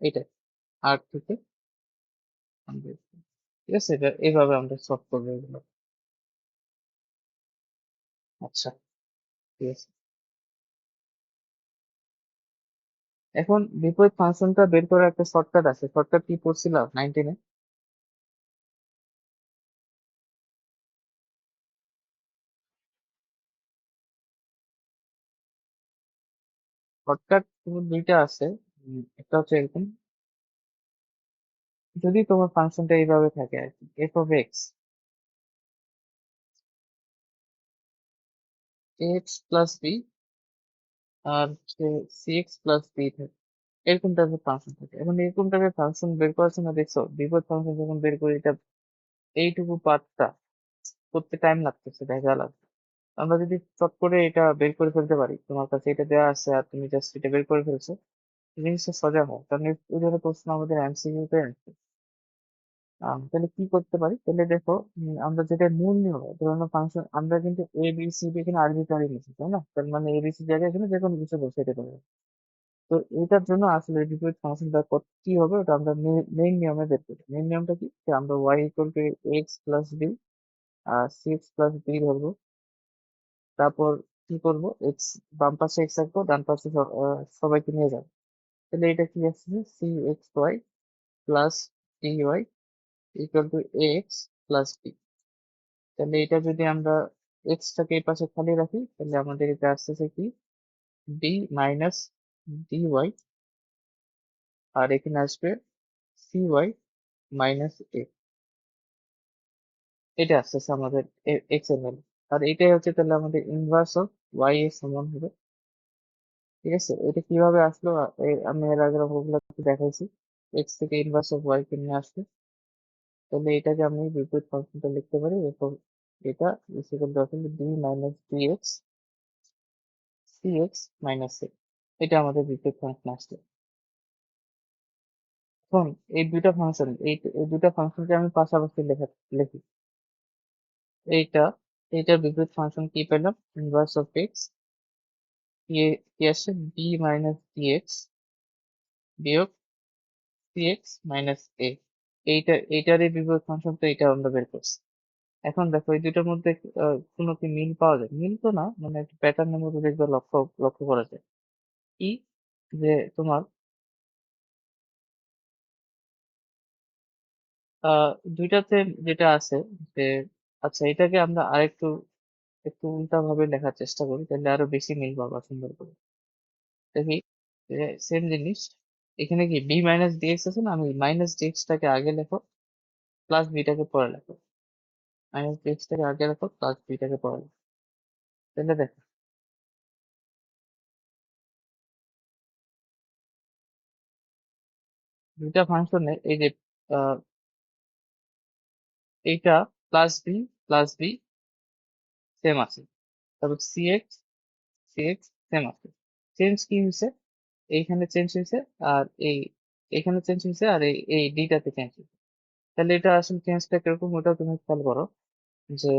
এইটা, আর থেকে 100। ঠিক আছে, এটা এইভাবে আমরা সলভ করবো এগুলো। আচ্ছা, ঠিক আছে। এখন বিপরীত ফাংশনটা বের করার একটা শর্টকাট আছে, শর্টকাট কি পড়ছিলাম 19-এ? শর্টকাট দুইটা আছে। একটা হচ্ছে এরকম, যদি তোমার ফাংশনটা এইভাবে থাকে আর কি, f of x x plus b আর হচ্ছে সি এক্স প্লাস বি থাকে, এরকম টাইপের ফাংশন থাকে। এখন এরকম টাইপের ফাংশন বের করার সময় দেখছো বিপরীত ফাংশন যখন বের করি, এটা এইটুকু পার্টটা করতে টাইম লাগতেছে, দেখা লাগবে। আমরা যদি চট করে এটা বের করে ফেলতে পারি, তোমার কাছে এটা দেওয়া আছে আর তুমি জাস্ট এটা বের করে ফেলছো, জিনিসটা সোজা হয়। কারণ ওই ধরনের প্রশ্ন আমাদের এমসিকিউ তে আসে। তাহলে কি করতে পারি? তাহলে দেখো, আমরা যেটা মূল নিয়ম, ধরুন ফাংশন আমরা কিন্তু এ বি সি ডি এখানে আরবিট্রারি নিচ্ছি, তাই না? তার মানে এ বি সি জায়গায় এখানে যে কোনো কিছু বসাইতে পারবো। তো এটার জন্য আসলে ডিফারেন্ট ফাংশনটা কি হবে ওটা আমরা মেইন নিয়মে বের করি। মেইন নিয়মটা কি, যে আমরা y equal to x plus b আর সি এক্স প্লাস বি ধরবো। তারপর কি করব, এক্স বাম পাশে এক্স রাখবো, ডান পাশে সবাইকে নিয়ে যাবো। তাহলে এটা কি আসছে, c x y plus d y equal to a x plus b. তাহলে এটা যদি আমরা এক্স টাকে এই পাশে খালি রাখি, তাহলে আমাদের এটা আসতেছে কি, বি মাইনাস ডি ওয়াই, আর এখানে আসবে সি ওয়াই মাইনাস এ। এটা আসতেছে আমাদের এক্স এর ভ্যালু। আর এটাই হচ্ছে তাহলে আমাদের ইনভার্স অফ ওয়াই এর সমান হবে। ঠিক আছে, এটা কিভাবে আসলো? আমি এর আগের অঙ্কগুলো দেখাইছি। এক্স থেকে ইনভার্স অফ ওয়াই কে নিয়ে আসবে। তাহলে এটাকে আমি বিপরীত ফাংশনটা লিখতে পারি এরকম, এটা ইজ ইকুয়াল টু আসলে b minus d x c x minus a. এটা আমাদের বিপরীত ফাংশন আসছে। এখন এই দুইটা ফাংশন, এই দুইটা ফাংশনকে আমি পাশাপাশি লিখি। এইটা এইটার বিপরীত ফাংশন কি পেলাম, ইনভার্স অফ এক্স, কি আসছে, বি মাইনাস ডি এক্স বিয়োগ সি এক্স মাইনাস এ। এইটারই বিপরীত ফাংশন, তো এটা আমরা বের করছি। এখন দেখো এই দুইটার মধ্যে কোনো কি মিল পাওয়া যায়? মিল তো না, মানে একটা প্যাটার্নের মধ্যে দেখবে লক্ষ্য লক্ষ্য করা যায়। কি, যে তোমার আহ দুইটাতে যেটা আছে, যে আচ্ছা এটাকে আমরা আরেকটু একটু উল্টা ভাবে লেখার চেষ্টা করি, তাহলে আরো বেশি মিল পাবা সুন্দর করে। দেখি, সেম জিনিস, এখানে কি বি মাইনাস ডিএক্স আছে না, আমি মাইনাস ডিএক্স টাকে আগে লেখো, প্লাস বিটাকে পরে লেখো। মাইনাস ডিএক্স টাকে আগে লেখো, প্লাস বিটাকে পরে লেখো। তাহলে দেখো দুইটা ফাংশনে এই যে আহ, এইটা প্লাস বি সেম আছে, তারপর সি এক্স সেম আছে। চেঞ্জ কি হয়েছে, এইখানে চেঞ্জ হয়েছে, আর এইখানে চেঞ্জ হয়েছে, আর এই ডিটাতে চেঞ্জ হয়েছে। তাহলে এটা আসলে চেঞ্জটা কিরকম, ওটা তুমি খেয়াল করো, যে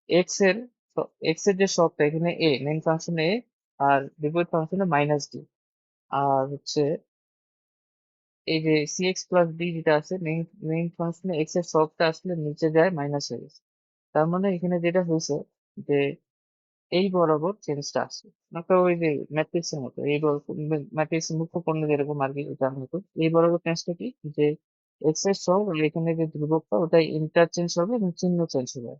এক্স এর এক্স এর যে শখটা এখানে এ, মেইন ফাংশনে এ, আর বিপরীত ফাংশনে মাইনাস ডি। আর হচ্ছে এই যে সি এক্স প্লাস ডি যেটা আছে, মেইন ফাংশনে এক্স এর শখটা আসলে নিচে যায়, মাইনাস হয়ে গেছে। তার মানে এখানে যেটা হয়েছে, যে এই বরাবর চেঞ্জটা আসছে, একটা ওই যে ম্যাট্রিক্সের মতো, এই ম্যাট্রিক্স মুখ্য পণ্য যেরকম আর কি, এটার মতো এই বরাবর চেঞ্জটা কি, যে এক্স এর সব আর এখানে যে ধ্রুবকটা ওটাই ইন্টারচেঞ্জ হবে এবং চিহ্ন চেঞ্জ হবে।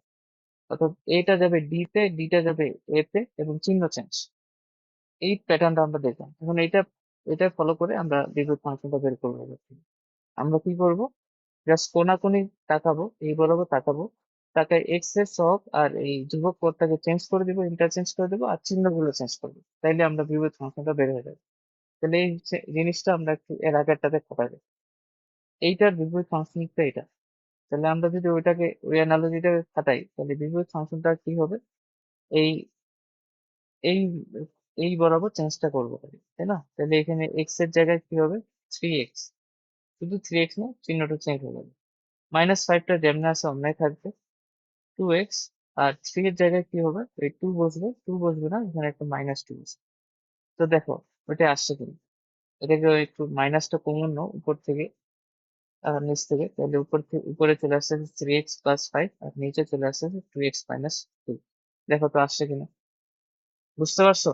অর্থাৎ এটা যাবে ডি তে, ডিটা যাবে এ তে, এবং চিহ্ন চেঞ্জ। এই প্যাটার্নটা আমরা দেখলাম। এখন এটা ফলো করে আমরা বিপরীত ফাংশনটা বের করবো। আমরা কি করব, জাস্ট কোনাকুনি তাকাবো, এই বরাবর তাকাবো, তাকায় এক্স এর সহগ আর এই ধ্রুবক পদটাকে চেঞ্জ করে দিব, ইন্টারচেঞ্জ করে দেবো, আর চিহ্নগুলো চেঞ্জ করবো, তাইলে আমরা বিপরীত ফাংশনটা বের হয়ে যাবে। তাহলে এই জিনিসটা আমরা একটু এর আগেরটাতে খাটাই দিই। এইটার বিপরীত ফাংশনটা এটা। তাহলে আমরা যদি ওইটাকে ওই অ্যানালজিটাকে খাটাই, তাহলে বিপরীত ফাংশনটা কি হবে, এই এই এই বরাবর চেঞ্জটা করবো, তাই না? তাহলে এখানে এক্স এর জায়গায় কি হবে, থ্রি এক্স। শুধু থ্রি এক্স না, চিহ্নটা চেঞ্জ হয়ে যাবে। মাইনাস ফাইভটা যেমনি আছে অমনি থাকবে, টু এক্স। আর থ্রি এর জায়গায় কি হবে, এই টু বসবে, টু বসবে না, এখানে একটা মাইনাস টু বসবে। তো দেখো ওটা আসছে কিনা, এটাকে একটু মাইনাসটা কমন নাও উপর থেকে আর নিচ থেকে, তাহলে উপর থেকে উপরে চলে আসছে থ্রি এক্স প্লাস ফাইভ, আর নিচে চলে আসছে টু এক্স মাইনাস টু। দেখো তো আসছে কিনা, বুঝতে পারছো?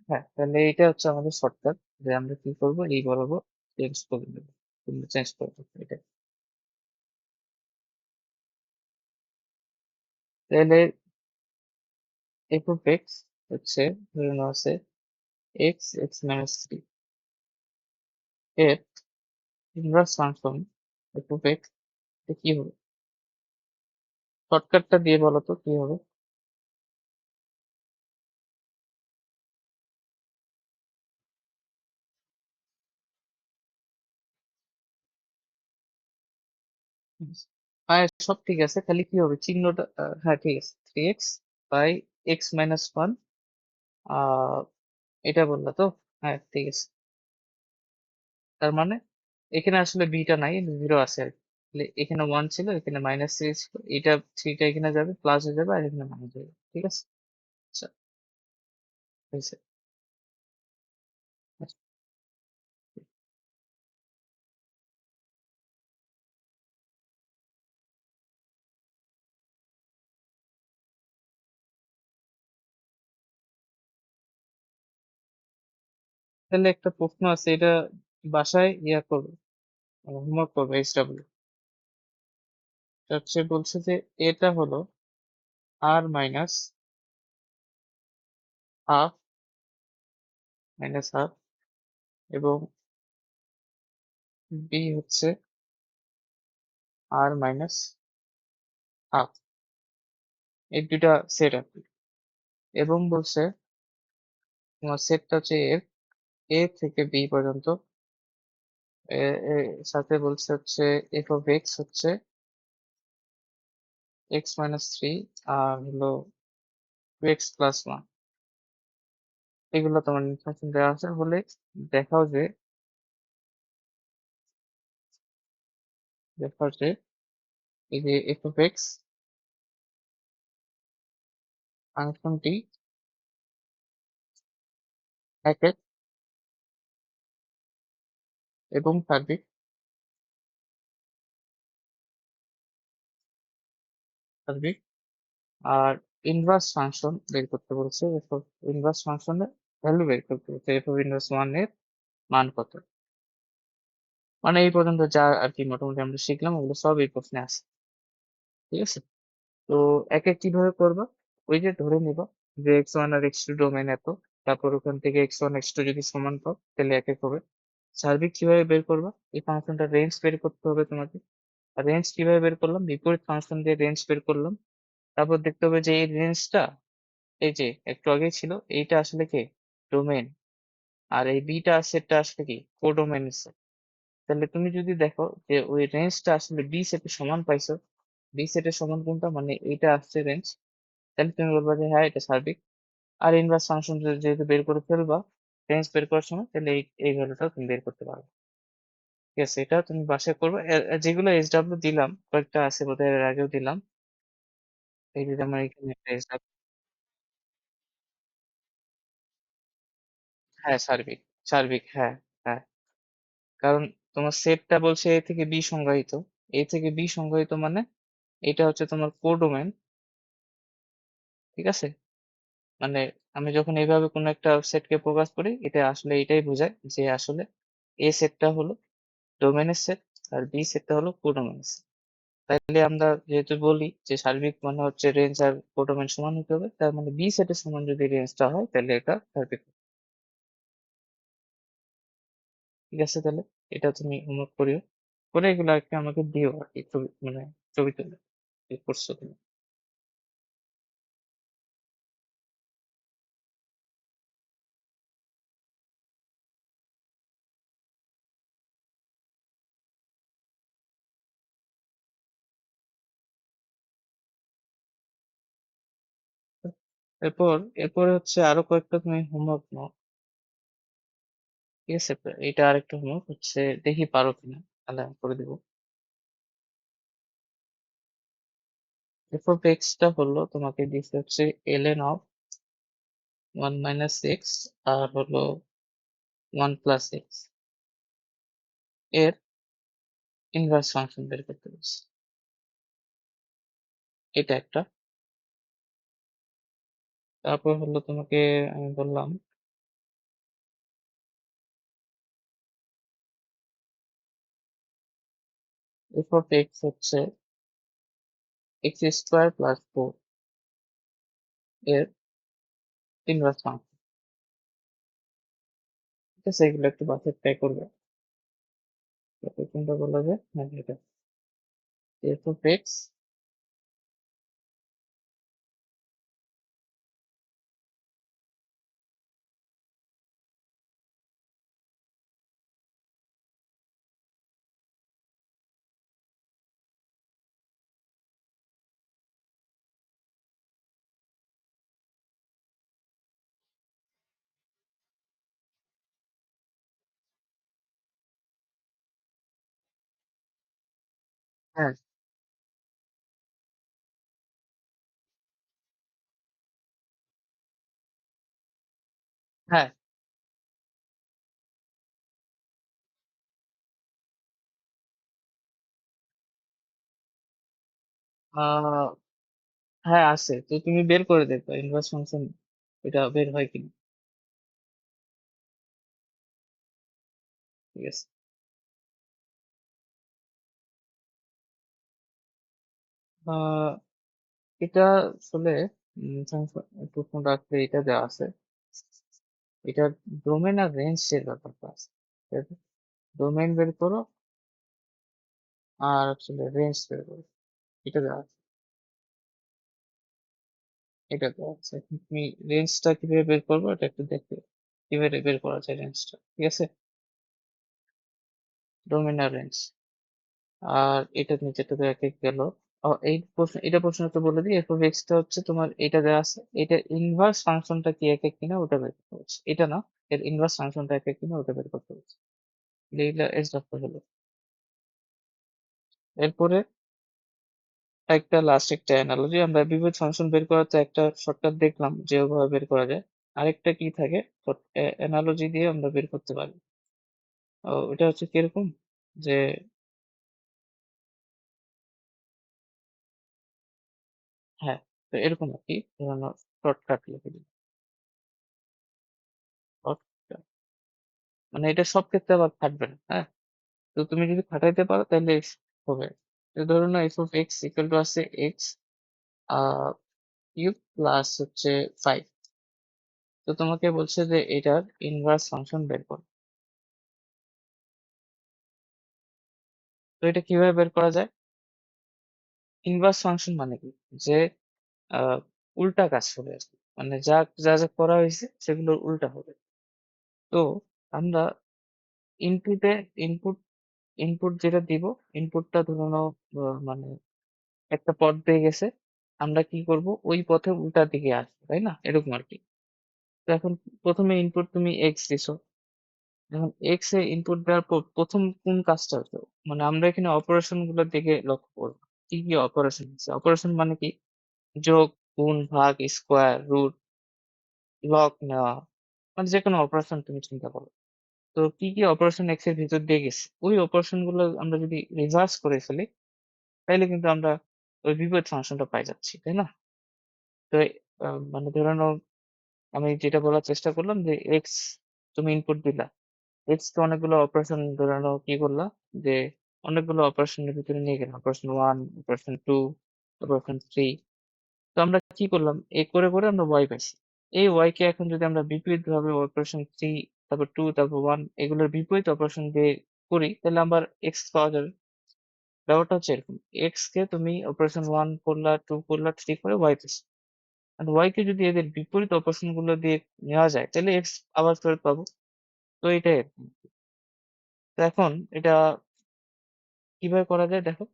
হ্যাঁ, তাহলে এটা হচ্ছে আমাদের শর্টকাট, যে আমরা কি করবো, এই বরাবর চেঞ্জ করে দেবো, চেঞ্জ করে দেবো এটা। তাহলে এফ অফ এক্স হচ্ছে, ধরে নেওয়া আছে এক্স এক্স মাইনাস থ্রি, এর inverse function F of x কি হবে? শর্টকাটটা দিয়ে বলো তো কি হবে। হ্যাঁ, সব ঠিক আছে, খালি কি হবে চিহ্নটা, হ্যাঁ ঠিক আছে, 3x by x minus one, এটা বললা তো? হ্যাঁ ঠিক আছে। তার মানে এখানে আসলে বিটা নাই, জিরো আছে আর কি। তাহলে এখানে ওয়ান ছিল, এখানে মাইনাস থ্রি ছিল, এটা থ্রিটা এখানে যাবে, প্লাস হয়ে যাবে, আর এখানে মাইনাস হয়ে যাবে। ঠিক আছে, আচ্ছা হয়েছে। আচ্ছা, তাহলে একটা প্রশ্ন আছে, এটা বাসায় ইয়া করবে, হোমওয়ার্ক করবে, এইচডব্লিউ। হচ্ছে বলছে যে এটা হলো আর মাইনাস হাফ, মাইনাস হাফ, এবং বি হচ্ছে আর মাইনাস হাফ, এই দুইটা সেট আর কি। এবং বলছে তোমার সেটটা হচ্ছে এর এ থেকে বি পর্যন্ত, সাথে বলছে হচ্ছে এফ অফ এক্স হচ্ছে এক্স মাইনাস থ্রি, আর হলো টু এক্স প্লাস ওয়ান। এগুলো তোমার ইনফরমেশন দেওয়া আছে বলে দেখাও যে, দেখাও যে এই যে এফ অফ এক্স ফাংশনটি একক এবং সার্বিক, সার্বিক। আর ইনভার্স ফাংশন বের করতে বলছে, এফ অফ ইনভার্স ফাংশনের ভ্যালু বের করতে বলছে, এফ অফ ইনভার্স ওয়ান এর মান কত। মানে এই পর্যন্ত যা আর কি মোটামুটি আমরা শিখলাম, ওগুলো সব এই প্রশ্নে আছে। ঠিক আছে, তো একে কিভাবে করবা, ওই যে ধরে নিবা যে এক্স ওয়ান আর এক্স টু ডোমেন এত, তারপর ওখান থেকে এক্স ওয়ান এক্স টু যদি সমান পাও তাহলে একে হবে। সার্বিক কিভাবে বের করবা, এই ফাংশনটা রেঞ্জ বের করতে হবে তোমাকে। আর রেঞ্জ কিভাবে বের করলাম, বিপরীত ফাংশন দিয়ে রেঞ্জ বের করলাম। তারপর দেখতে হবে যে এই রেঞ্জটা, এই যে একটু আগে ছিল, এইটা আসলে কি ডোমেন, আর এই বিটা সেটটা আসলে কি কোডোমেন সেট। তাহলে তুমি যদি দেখো যে ওই রেঞ্জটা আসলে বি সেটের সমান পাইছো, বি সেটের সমান কোনটা, মানে এইটা আসছে রেঞ্জ, তাহলে তুমি বলবা যে হ্যাঁ এটা সার্বিক। আর ইনভার্স ফাংশন যেহেতু বের করে ফেলবা রেঞ্জ বের করার সময়, তাহলে এই ভ্যালুটা তুমি বের করতে পারবে। ঠিক আছে, এটা তুমি বাসায় করবে। যেগুলো এইচডব্লিউ দিলাম কয়েকটা আছে বোধহয়, এর আগেও দিলাম। এই যে আমার এখানে একটা এইচডব্লিউ, হ্যাঁ সার্বিক, সার্বিক হ্যাঁ, হ্যাঁ। কারণ তোমার সেটটা বলছে এ থেকে বি সংজ্ঞায়িত, এ থেকে বি সংজ্ঞায়িত মানে এটা হচ্ছে তোমার কোডোমেন। ঠিক আছে, মানে আমি যখন এইভাবে কোনো একটা সেটকে প্রকাশ করি, এটা আসলে এটাই বোঝায় যে আসলে এ সেটটা হলো ডোমেনের সেট, আর বি সেটটা হলো কোডোমেনের সেট। তাইলে আমরা যেহেতু বলি যে সার্বিক মানে হচ্ছে রেঞ্জ আর কোডোমেন সমান হতে হবে, তার মানে বি সেটের সমান যদি রেঞ্জটা হয় তাহলে এটা সার্বিক। ঠিক আছে, তাহলে এটা তুমি হোমওয়ার্ক করিও, করে এগুলো আর কি আমাকে দিও আর কি, ছবি মানে ছবি তুলে যে করছো তুমি। এরপর এরপরে হচ্ছে আরো কয়েকটা তুমি হোমওয়ার্ক নাও। ঠিক আছে, এটা আরেকটা হোমওয়ার্ক হচ্ছে, দেখি পারো কিনা, তাহলে আমি করে দিব। এরপর এক্সটা হলো তোমাকে দিচ্ছে হচ্ছে ln of one minus x, আর হলো ওয়ান প্লাস এক্স, এর ইনভার্স ফাংশন বের করতে বলছে। এটা একটা। তারপর হলো তোমাকে আমি বললাম এফ অফ এক্স হচ্ছে এক্স স্কোয়ার প্লাস ফোর, এর ইনভার্স ফাংশন। ঠিক আছে, এগুলো একটু বাসায় ট্রাই করবে। তারপর কোনটা বলা যায়, হ্যাঁ এটা এফ অফ এক্স হ্যাঁ, হ্যাঁ, আহ হ্যাঁ আছে, তো তুমি বের করে দেখবে ইনভার্স ফাংশন এটা বের হয় কিনা। ঠিক আছে। আহ এটা আসলে প্রথম রাখলে এটা দেওয়া আছে, এটা ডোমেন আর রেঞ্জ এর ব্যাপারটা আছে। ডোমেন বের করো আর আসলে রেঞ্জ বের করো, এটা দেওয়া আছে। এটা দেওয়া আছে, এখন তুমি রেঞ্জটা কিভাবে বের করবো এটা একটু দেখবে, কিভাবে বের করা যায় রেঞ্জটা। ঠিক আছে, ডোমেন আর রেঞ্জ, আর এটা নিচেটা তো এক এক গেল। এই প্রশ্ন, এটা প্রশ্নটা বলে দিই, এফ অফ এক্সটা হচ্ছে তোমার এটা দেওয়া আছে, এটা ইনভার্স ফাংশনটা কি এক এক কিনা ওটা বের করতে হচ্ছে, এটা না, এর ইনভার্স ফাংশনটা এক এক কিনা ওটা বের করতে হচ্ছে। এইটা এস রাখতে হলো। এরপরে একটা লাস্ট একটা অ্যানালজি, আমরা বিপরীত ফাংশন বের করার তো একটা শর্টকাট দেখলাম যে ওভাবে বের করা যায়। আরেকটা কি থাকে, অ্যানালজি দিয়ে আমরা বের করতে পারি। ওটা হচ্ছে কিরকম, যে হ্যাঁ, তো এরকম আর কি, ধরুন শর্টকাট লিখে দিই, shortcut। মানে এটা সব ক্ষেত্রে আবার খাটবে না, হ্যাঁ। তো তুমি যদি খাটাইতে পারো তাহলে x হবে। তো ধরুন না F of x equal two আছে এক্স কিউব প্লাস হচ্ছে 5। তো তোমাকে বলছে যে এটার ইনভার্স ফাংশন বের করো। তো এটা কিভাবে বের করা যায়? ইনভার্স ফাংশন মানে কি, যে আহ, উল্টা কাজ হবে আর কি, মানে যা যা যা করা হয়েছে সেগুলোর উল্টা হবে। তো আমরা ইনপুটে ইনপুট ইনপুট যেটা দিব, ইনপুটটা ধরে নাও মানে একটা পথ পেয়ে গেছে, আমরা কি করব, ওই পথে উল্টা দিকে আসবো, তাই না, এরকম আর কি। তো এখন প্রথমে ইনপুট তুমি এক্স দিছো, এখন এক্স এ ইনপুট দেওয়ার পর প্রথম কোন কাজটা হতো, মানে আমরা এখানে অপারেশন গুলোর দিকে লক্ষ্য করবো। কি কি অপারেশন আছে, অপারেশন মানে কি, যোগ, গুণ, ভাগ, স্কোয়ার, রুট, লগ নেওয়া, মানে যে কোনো অপারেশন তুমি চিন্তা করো। তো কি কি অপারেশন এক্স এর ভিতর দিয়ে গেছে, ওই অপারেশন গুলো আমরা যদি রিভার্স করে ফেলি, তাহলে কিন্তু আমরা ওই বিপরীত ফাংশনটা পাই যাচ্ছি, তাই না। তো মানে ধরে নাও, আমি যেটা বলার চেষ্টা করলাম যে এক্স তুমি ইনপুট দিলা, এক্স কে অনেকগুলো অপারেশন ধরে নাও কি করলা, যে অনেকগুলো অপারেশনের ভিতরে নিয়ে গেলাম, operation one, operation two, operation three. তো আমরা কি করলাম, এই করে করে আমরা ওয়াই পাইছি। এই ওয়াই কে এখন যদি আমরা বিপরীত ভাবে অপারেশন থ্রি, তারপর টু, তারপর ওয়ান, এগুলোর বিপরীত অপারেশন দিয়ে করি, তাহলে আমার এক্স পাওয়া যাবে। ব্যাপারটা হচ্ছে এরকম, এক্স কে তুমি অপারেশন ওয়ান করলা, টু করলা, থ্রি করে ওয়াই পেয়েছো, আর ওয়াই কে যদি এদের বিপরীত অপারেশন গুলো দিয়ে নেওয়া যায় তাহলে এক্স আবার ফেরত পাবো। তো এটাই আর কি। তো এখন এটা কিভাবে করা যায় দেখো,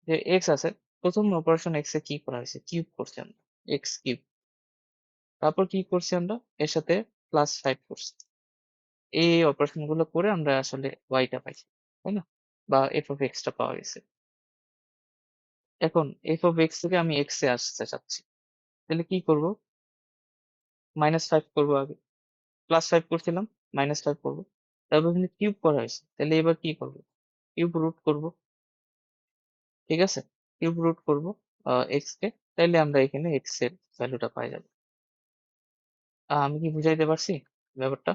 যে এক্স আছে, প্রথম অপারেশন এক্স এ কি করা হয়েছে, কিউব করছি আমরা, এক্স কিউব। তারপর কি করছি আমরা, এর সাথে প্লাস 5 করছি। এই অপারেশন গুলো করে আমরা আসলে ওয়াইটা পাইছি, তাই না, বা এফ অফ এক্স টা পাওয়া গেছে। এখন এফ অফ এক্স থেকে আমি এক্স এ আসতে চাচ্ছি, তাহলে কি করব, -5 করবো আগে, +5 করছিলাম, -5 করবো। তারপর কিন্তু কিউব করা হয়েছে, তাহলে এবার কি করবো, কিউব রুট করবো। ঠিক আছে, কিউব রুট করবো এক্স কে, তাইলে আমরা এখানে এক্স এর ভ্যালুটা পাই যাবো। আমি কি বুঝাইতে পারছি ব্যাপারটা?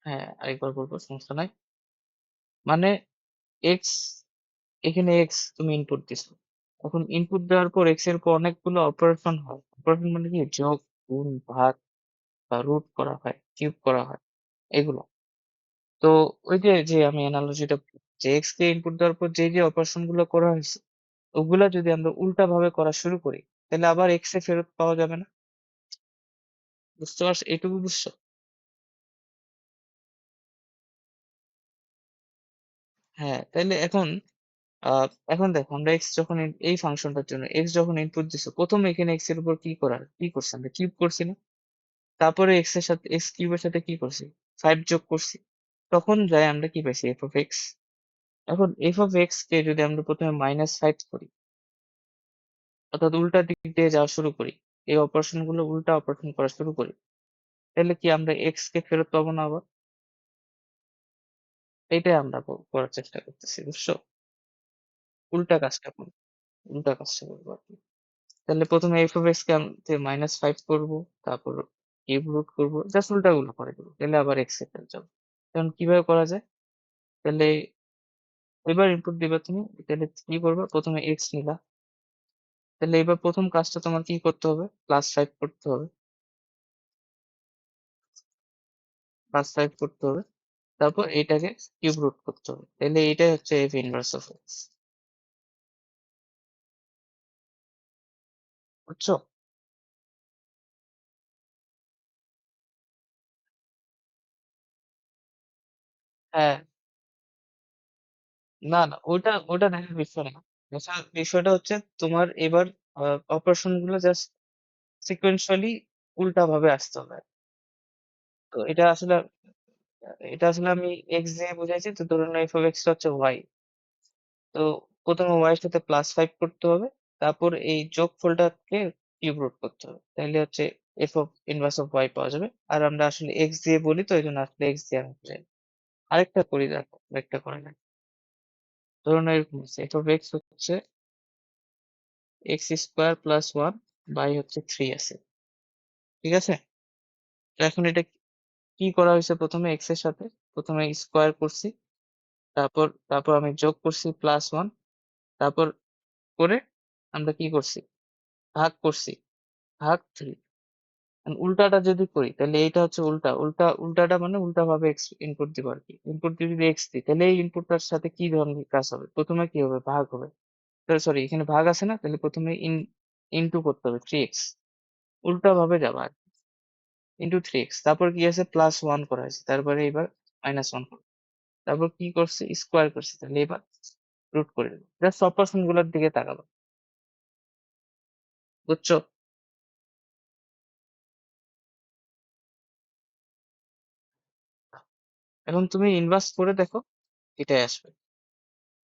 হ্যাঁ, আরেকবার বলবো, সমস্যা নাই। মানে এক্স, এখানে এক্স তুমি ইনপুট দিছো, এখন ইনপুট দেওয়ার পর এক্স এর উপর অনেকগুলো অপারেশন হয়, অপারেশন মানে কি, যোগ, গুণ, ভাগ বা রুট করা হয়, কিউব করা হয়, এগুলো। তো ওই যে যে আমি অ্যানালজিটা, যে এক্স কে ইনপুট দেওয়ার পর যে যে অপারেশন গুলো করা হয়েছে, ওগুলা যদি আমরা উল্টা ভাবে করা শুরু করি, তাহলে আবার এক্স এ ফেরত পাওয়া যাবে না। বুঝতে পারছো, এইটুকু বুঝছো? হ্যাঁ, তাহলে এখন এখন দেখো, আমরা এক্স যখন এই ফাংশনটার জন্য এক্স যখন ইনপুট দিছো, প্রথমে এখানে এক্স এর উপর কি করছি, আমরা কিউব করছি না, তারপরে এক্স এর সাথে এক্স কিউবের সাথে কি করছি, 5 যোগ করছি। তখন যাই আমরা কি পাইছি এফ অফ এক্স। এখন এফ অফ এক্স কে যদি আমরা প্রথমে -5 করি, অর্থাৎ উল্টা দিক দিয়ে যাওয়া শুরু করি, এই অপারেশন গুলো উল্টা অপারেশন করা শুরু করি, তাহলে কি আমরা এক্স কে ফেরত পাবো না আবার? এইটাই আমরা করার চেষ্টা করতেছি, বুঝছো? উল্টা কাজটা করবো, উল্টা কাজটা করবো আর কি। তাহলে প্রথমে এফ অফ এক্স কে -5 করবো, তারপর কিউব রুট করবো, জাস্ট উল্টা গুলো করে দেবো, তাহলে আবার এক্স এ ফেরত যাবো। এখন কিভাবে করা যায়? তাহলে এবার ইনপুট দিবে তুমি, তাহলে কি করবে? প্রথমে এক্স নিলা, তাহলে এবার প্রথম কাজটা তোমার কি করতে হবে? +5 করতে হবে, +5 করতে হবে। তারপর এটাকে কিউব রুট করতে হবে, তাহলে এটাই হচ্ছে এফ ইনভার্স অফ এক্স। বুঝছো? হ্যাঁ, না না, ওটা ওটা দেখার বিষয় না। বিষয়টা হচ্ছে তোমার এবার অপারেশন গুলো জাস্ট সিকোয়েন্সুয়ালি উল্টা ভাবে আসতে হবে। তো এটা আসলে আমি এক্স দিয়ে বুঝাইছি, তো ধরুন এফ অফ এক্স হচ্ছে ওয়াই। তো প্রথমে ওয়াই এর সাথে +5 করতে হবে, তারপর এই যোগফলটাকে কিউব রুট করতে হবে, তাহলে হচ্ছে f of inverse of y পাওয়া যাবে। আর আমরা আসলে এক্স দিয়ে বলি, তো এই জন্য আসলে এক্স দিয়ে আমি বুঝাই। আরেকটা করি, দেখো আরেকটা করে নেই। ধরুন এরকম হচ্ছে এফ অফ এক্স হচ্ছে x² + 1, বাই হচ্ছে 3 আছে, ঠিক আছে? তো এখন এটা কি করা হয়েছে? প্রথমে এক্স এর সাথে প্রথমে স্কোয়ার করছি, তারপর আমি যোগ করছি +1, তারপর করে আমরা কি করছি? ভাগ করছি, ভাগ 3। উল্টাটা যদি করি, তাহলে এইটা হচ্ছে উল্টাটা মানে উল্টা ভাবে এক্স ইনপুট দিব আর কি। ইনপুট দিয়ে যদি এক্স দিই, তাহলে এই ইনপুটটার সাথে কি ধরনের কাজ হবে? প্রথমে কি হবে? ভাগ হবে। সরি, এখানে ভাগ আছে না, তাহলে প্রথমে ইনটু করতে হবে 3x, উল্টা ভাবে যাবা আর ইনটু 3x। তারপর কি আছে? +1 করা হয়েছে, তারপরে এবার -1 করবো। তারপর কি করছে? স্কোয়ার করছে, তাহলে এবার রুট করে দেবো। জাস্ট অপারেশন গুলোর দিকে তাকাবো, বুঝছো? এখন তুমি ইনভার্স করে দেখো, এটাই আসবে।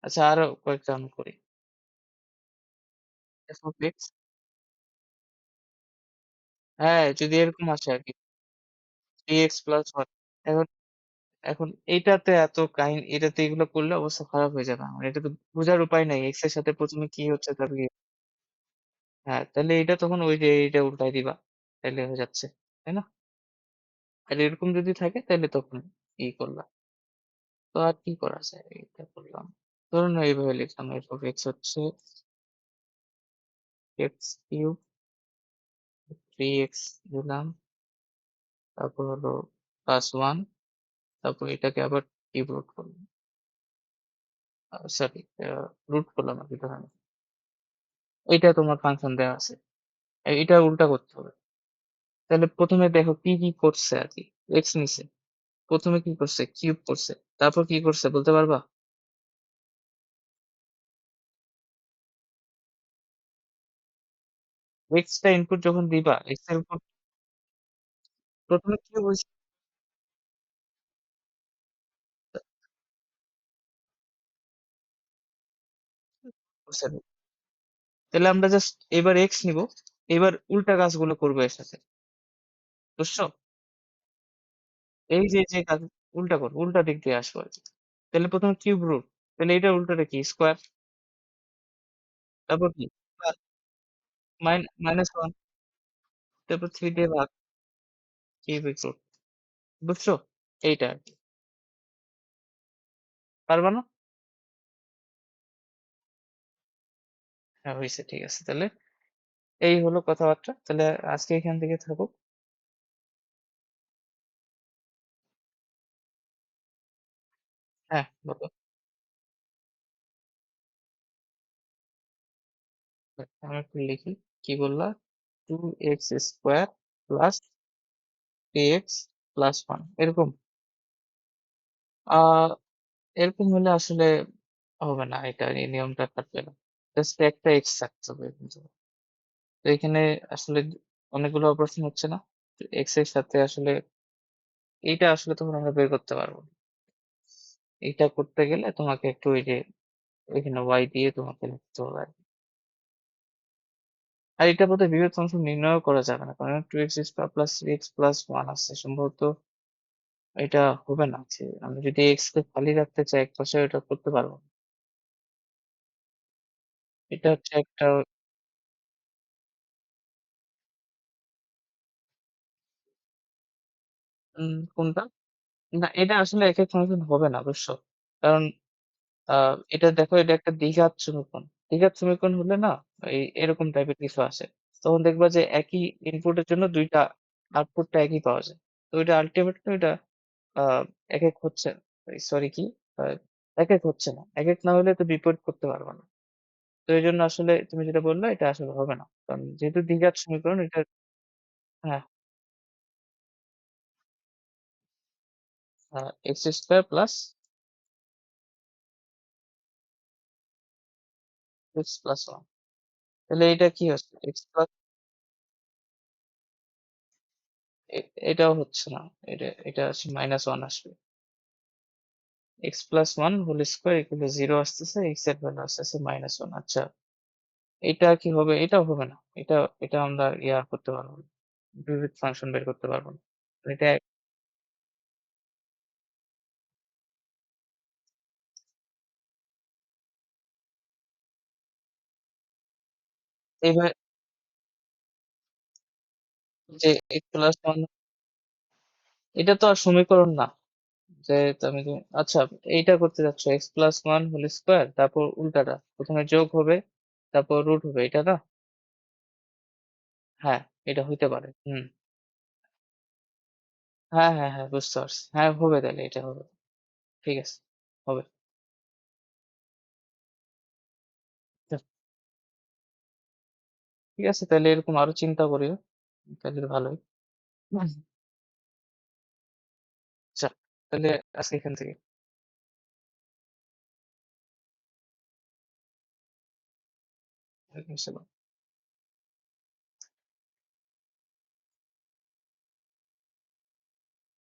আচ্ছা, আরো কয়েকটা আমি করি। এফ অফ এক্স, হ্যাঁ, যদি এরকম আসে আর কি, 3x + 1। এখন এখন এইটাতে এত কাহিনী, এটাতে এগুলো করলে অবস্থা খারাপ হয়ে যাবে আমার। এটা তো বোঝার উপায় নাই, এক্স এর সাথে প্রথমে কি হচ্ছে তারপরে হ্যাঁ, তাহলে এটা তখন ওই যে এইটা উল্টাই দিবা, তাহলে হয়ে যাচ্ছে, তাই না? আর এরকম যদি থাকে তাহলে তখন ই করলা। তো আর কি করা যায়? এটা করলাম, ধরুন এইভাবে লিখলাম এফ অফ এক্স হচ্ছে x³ 3x দিলাম, তারপর হলো +1, তারপর এটাকে আবার কিউব রুট করলাম, সরি রুট করলাম আর কি, ধরেন এইটা তোমার ফাংশন দেওয়া আছে, এটা উল্টা করতে হবে। তাহলে প্রথমে দেখো কি কি করছে আর কি। এক্স নিছে, প্রথমে কি করছে? কিউব করছে, তারপর কি করছে বলতে পারবা? এক্স টা ইনপুট যখন দিবা, এক্স এর উপর প্রথমে কিউব হয়েছে, তাহলে আমরা জাস্ট এবার এক্স নিব, এবার উল্টা কাজগুলো করবো এর সাথে, বুঝছো? এই যে যে কাজ উল্টা করবো, উল্টা দিক দিয়ে আসবো আর কি। তাহলে প্রথমে কিউব রুট, তাহলে এটা উল্টাটা কি? স্কোয়ার। তারপর কি? -1, তারপর 3 দিয়ে ভাগ, কিউবিক রুট, বুঝছো? এইটা আর কি। পারবা না? হ্যাঁ, হয়েছে, ঠিক আছে। তাহলে এই হলো কথাবার্তা, তাহলে আজকে এখান থেকে থাকুক। হ্যাঁ, বলো। আমি একটু লিখি, কি বললা? 2x² + 3x + 1 এরকম? আহ এরকম হলে আসলে হবে না, এটা এই নিয়মটা থাকবে না। জাস্ট একটা এক্স থাকতে হবে কিন্তু। তো এখানে আসলে অনেকগুলো অপারেশন হচ্ছে না, এক্স এর সাথে আসলে এইটা আসলে তখন আমরা বের করতে পারবো না। এইটা করতে গেলে তোমাকে একটু ওই যে এখানে y দিয়ে তোমাকে লিখতে হবে আরকি। আর এটা বোধহয় বিপরীত ফাংশন নির্ণয়ও করা যাবে না। কারণ 2x square plus 3x plus 1 আছে। সম্ভবত এটা হবে না যে আমি যদি x কে খালি রাখতে চাই একপাশে ওটা করতে পারব না। এটা হচ্ছে একটা কোনটা? না এটা আসলে একেক ফাংশন হবে না বুঝছো? কারণ আ এটা দেখো এটা একটা দ্বিঘাত সমীকরণ। দ্বিঘাত সমীকরণ হলে না এরকম টাইপের কিছু আসে। তখন দেখবা যে একই ইনপুটের জন্য ২ টা আউটপুটটা একই পাওয়া যায়। তো ওইটা আল্টিমেটলি ওইটা আ একেক হচ্ছে সরি কি? আ একেক হচ্ছে না। একেক না হলে তো বিপরীত করতে পারবা না। তো এজন্য আসলে তুমি যেটা বললে এটা আসলে হবে না। কারণ যেহেতু দ্বিঘাত সমীকরণ এটা হ্যাঁ, x square plus x plus 1 তাহলে এটা কি হচ্ছে? x প্লাস এ এটাও হচ্ছে না। এটা হচ্ছে -1 আসবে। x plus 1 whole square equal to 0 আসতেছে, x এর ভ্যালু আসতেছে -1 আচ্ছা, এটা কি হবে? এটাও হবে না। এটা আমরা করতে পারব না। বিপরীত ফাংশন বের করতে পারব না। এটা এবার যে x প্লাস 1 এটা তো আর সমীকরণ না। যে তুমি আচ্ছা এইটা করতে যাচ্ছ x প্লাস 1 হোল স্কয়ার তারপর উল্টাটা। ১ম এ যোগ হবে, তারপর রুট হবে। এটা না? হ্যাঁ, এটা হইতে পারে। হ্যাঁ, হ্যাঁ, হ্যাঁ বুঝতে পারছি। হ্যাঁ, হবে তাইলে এটা হবে। ঠিক আছে। হবে। যাক, ঠিক আছে তাইলে এরকম আরো চিন্তা করিও। তাইলে তো ভালোই। হুম। আচ্ছা, তাহলে আজকে এখান থেকে। ওয়ালাইকুম আসসালাম।